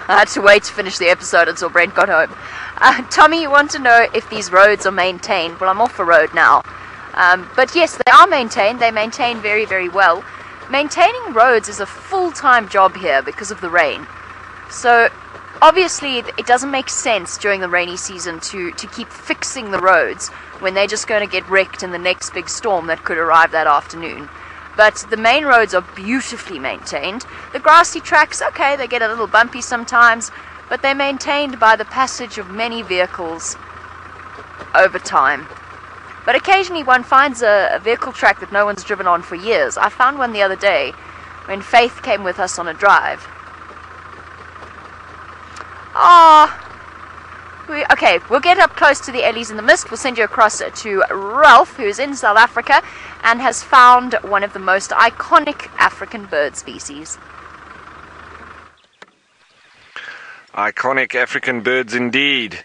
I had to wait to finish the episode until Brent got home. Tommy, you want to know if these roads are maintained? Well, I'm off the road now. But yes, they are maintained. They maintain very, very well. Maintaining roads is a full-time job here because of the rain. So, obviously, it doesn't make sense during the rainy season to keep fixing the roads when they're just going to get wrecked in the next big storm that could arrive that afternoon. But the main roads are beautifully maintained. The grassy tracks, okay, they get a little bumpy sometimes, but they're maintained by the passage of many vehicles over time. But occasionally one finds a vehicle track that no one's driven on for years. I found one the other day when Faith came with us on a drive. Okay, we'll get up close to the Ellies in the mist. We'll send you across to Ralph, who's in South Africa and has found one of the most iconic African bird species. Iconic African birds indeed.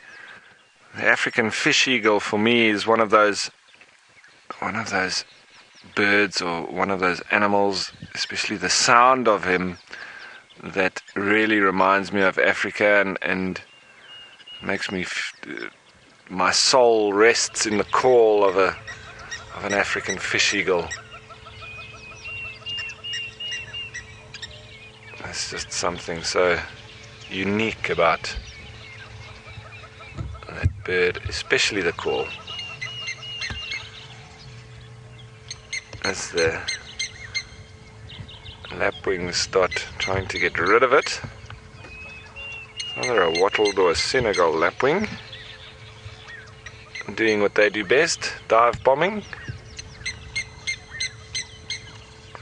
The African fish eagle for me is one of those birds or one of those animals, especially the sound of him, that really reminds me of Africa and makes me my soul rests in the call of an African fish eagle. There's just something so unique about that bird, especially the call. As the lapwings start trying to get rid of it. Either a wattled or a Senegal lapwing. doing what they do best, dive bombing.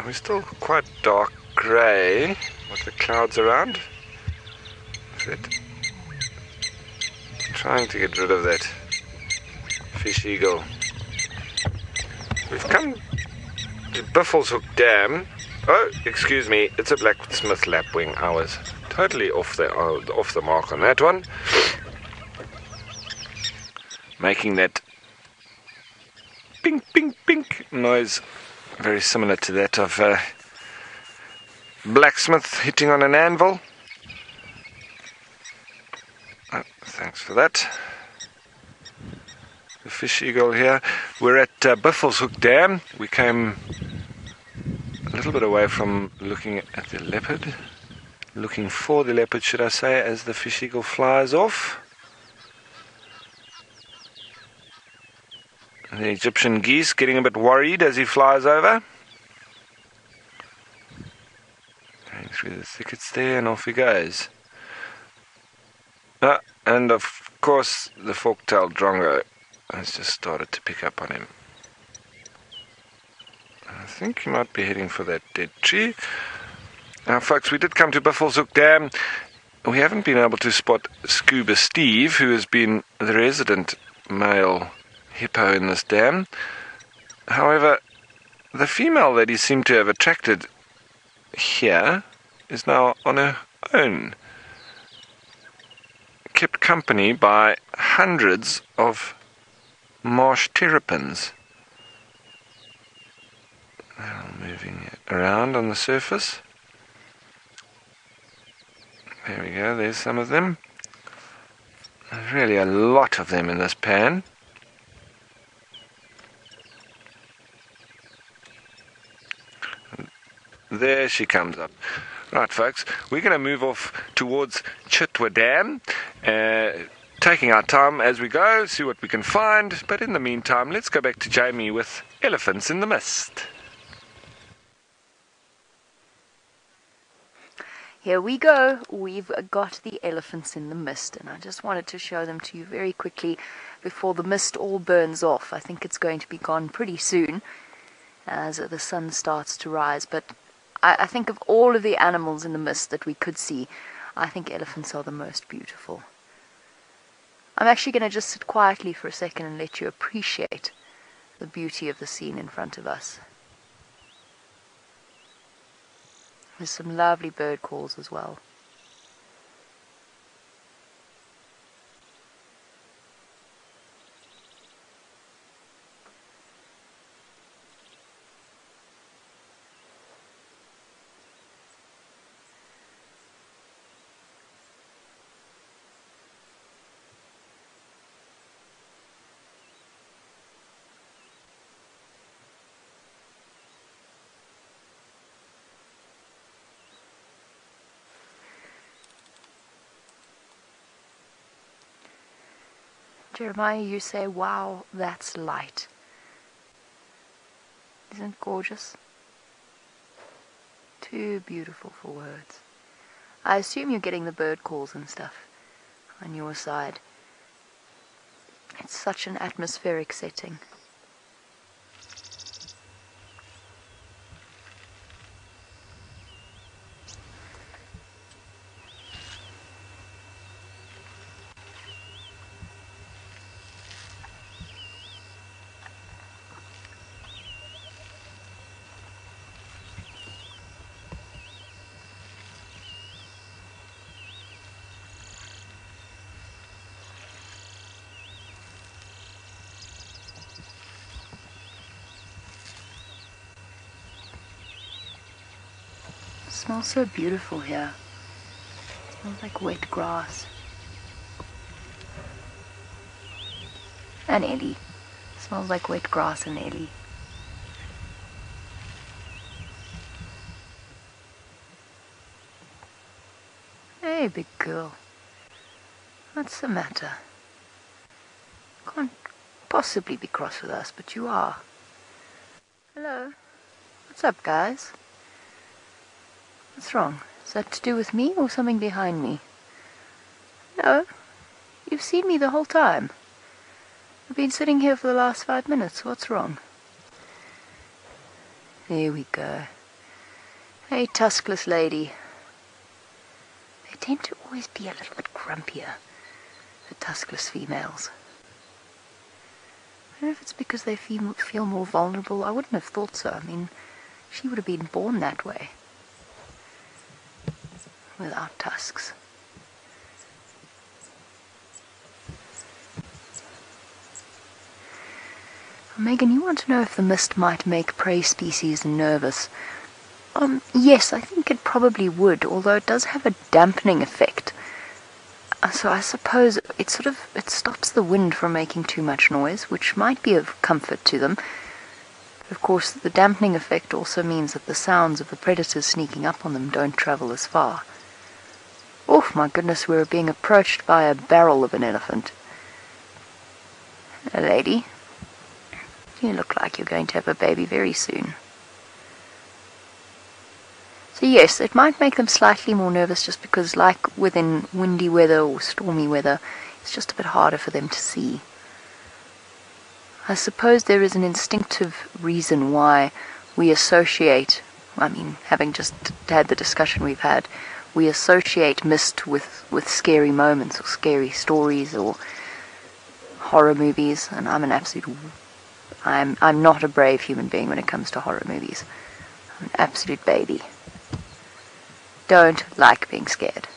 We're still quite dark grey with the clouds around. Trying to get rid of that fish eagle. We've come to Buffelshoek Hook Dam. Oh, excuse me, it's a blacksmith lapwing. I was totally off the mark on that one. Making that pink, pink, pink noise, very similar to that of a blacksmith hitting on an anvil. Oh, thanks for that. The fish eagle here. We're at Buffelshoek Hook Dam. We came a little bit away from looking at the leopard. Looking for the leopard, should I say, as the fish eagle flies off. The Egyptian geese getting a bit worried as he flies over. Going through the thickets there, and off he goes. And of course the fork-tailed drongo has just started to pick up on him. I think he might be heading for that dead tree. Now folks, we did come to Buffelshoek Hook Dam. We haven't been able to spot Scuba Steve, who has been the resident male hippo in this dam. However, the female that he seemed to have attracted here is now on her own, kept company by hundreds of marsh terrapins. They're all moving around on the surface. There we go, there's some of them. There's really a lot of them in this pan. There she comes up. Right, folks, we're going to move off towards Chitwa Dam, taking our time as we go, see what we can find. But in the meantime, let's go back to Jamie with Elephants in the Mist. Here we go. We've got the elephants in the mist, and I just wanted to show them to you very quickly before the mist all burns off. I think it's going to be gone pretty soon as the sun starts to rise, but I think of all of the animals in the mist that we could see, I think elephants are the most beautiful. I'm actually going to just sit quietly for a second and let you appreciate the beauty of the scene in front of us. There's some lovely bird calls as well. Jeremiah, you say, wow, that's light. Isn't it gorgeous? Too beautiful for words. I assume you're getting the bird calls and stuff on your side. It's such an atmospheric setting. It smells so beautiful here. It smells like wet grass. And Ellie. It smells like wet grass and Ellie. Hey, big girl. What's the matter? Can't possibly be cross with us, but you are. Hello. What's up, guys? What's wrong? Is that to do with me or something behind me? No. You've seen me the whole time. I've been sitting here for the last 5 minutes. What's wrong? There we go. Hey, tuskless lady. They tend to always be a little bit grumpier, the tuskless females. I don't know if it's because they feel more vulnerable. I wouldn't have thought so. I mean, she would have been born that way, without tusks. Megan, you want to know if the mist might make prey species nervous? Yes, I think it probably would, although it does have a dampening effect. So I suppose it stops the wind from making too much noise, which might be of comfort to them. But of course, the dampening effect also means that the sounds of the predators sneaking up on them don't travel as far. Oh my goodness, we're being approached by a barrel of an elephant. A lady, you look like you're going to have a baby very soon. So yes, it might make them slightly more nervous just because, like within windy weather or stormy weather, it's just a bit harder for them to see. I suppose there is an instinctive reason why we associate, having just had the discussion we've had, we associate mist with scary moments or scary stories or horror movies, and I'm not a brave human being when it comes to horror movies. I'm an absolute baby. Don't like being scared.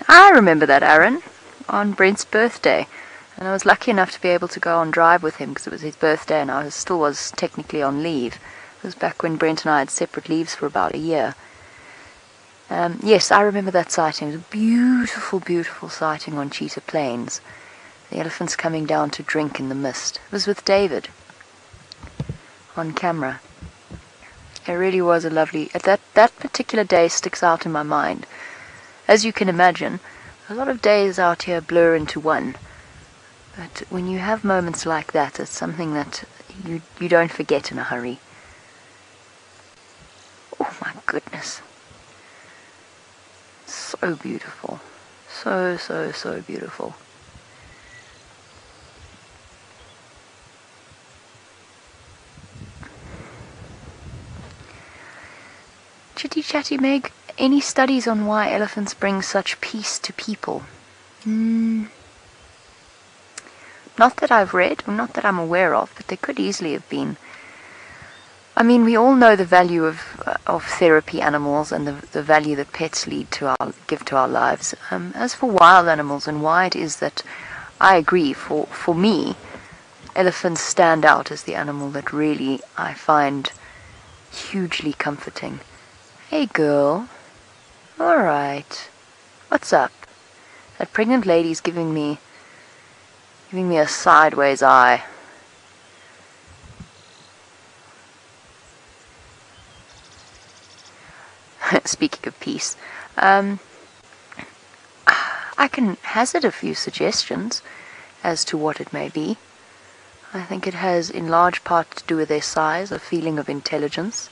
I remember that, Aaron, on Brent's birthday, and I was lucky enough to be able to go on drive with him because it was his birthday and I still was technically on leave. It was back when Brent and I had separate leaves for about a year. Yes, I remember that sighting. It was a beautiful, beautiful sighting on Cheetah Plains. The elephants coming down to drink in the mist. It was with David on camera. It really was a lovely... That particular day sticks out in my mind. As you can imagine, a lot of days out here blur into one. But when you have moments like that, it's something that you don't forget in a hurry. Oh my goodness. So beautiful. So, so, so beautiful. Chitty Chatty Meg, any studies on why elephants bring such peace to people? Not that I've read, or not that I'm aware of, but there could easily have been. I mean, we all know the value of therapy animals and the value that pets give to our lives. As for wild animals and why it is that I agree, for me, elephants stand out as the animal that really I find hugely comforting. Hey girl. Alright. What's up? That pregnant lady's giving me a sideways eye. Speaking of peace, I can hazard a few suggestions as to what it may be. I think it has in large part to do with their size, a feeling of intelligence,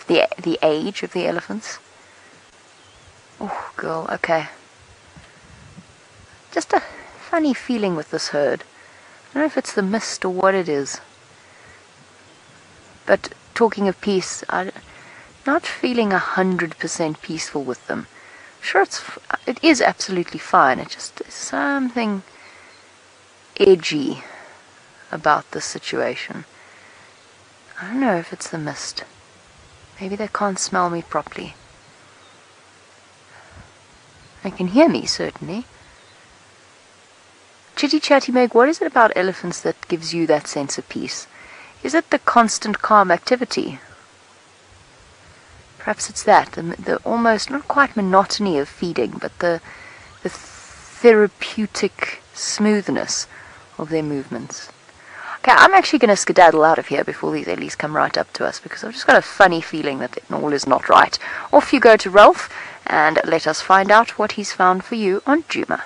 the age of the elephants. Oh, girl, okay. Just a funny feeling with this herd. I don't know if it's the mist or what it is. But talking of peace, I'm not feeling 100% peaceful with them. Sure, it is absolutely fine. It just is something edgy about this situation. I don't know if it's the mist. Maybe they can't smell me properly. They can hear me, certainly. Chitty Chatty Meg, what is it about elephants that gives you that sense of peace? Is it the constant calm activity? Perhaps it's that, the almost, not quite monotony of feeding, but the therapeutic smoothness of their movements. Okay, I'm actually going to skedaddle out of here before these ellies come right up to us, because I've just got a funny feeling that all is not right. Off you go to Ralph, and let us find out what he's found for you on Djuma.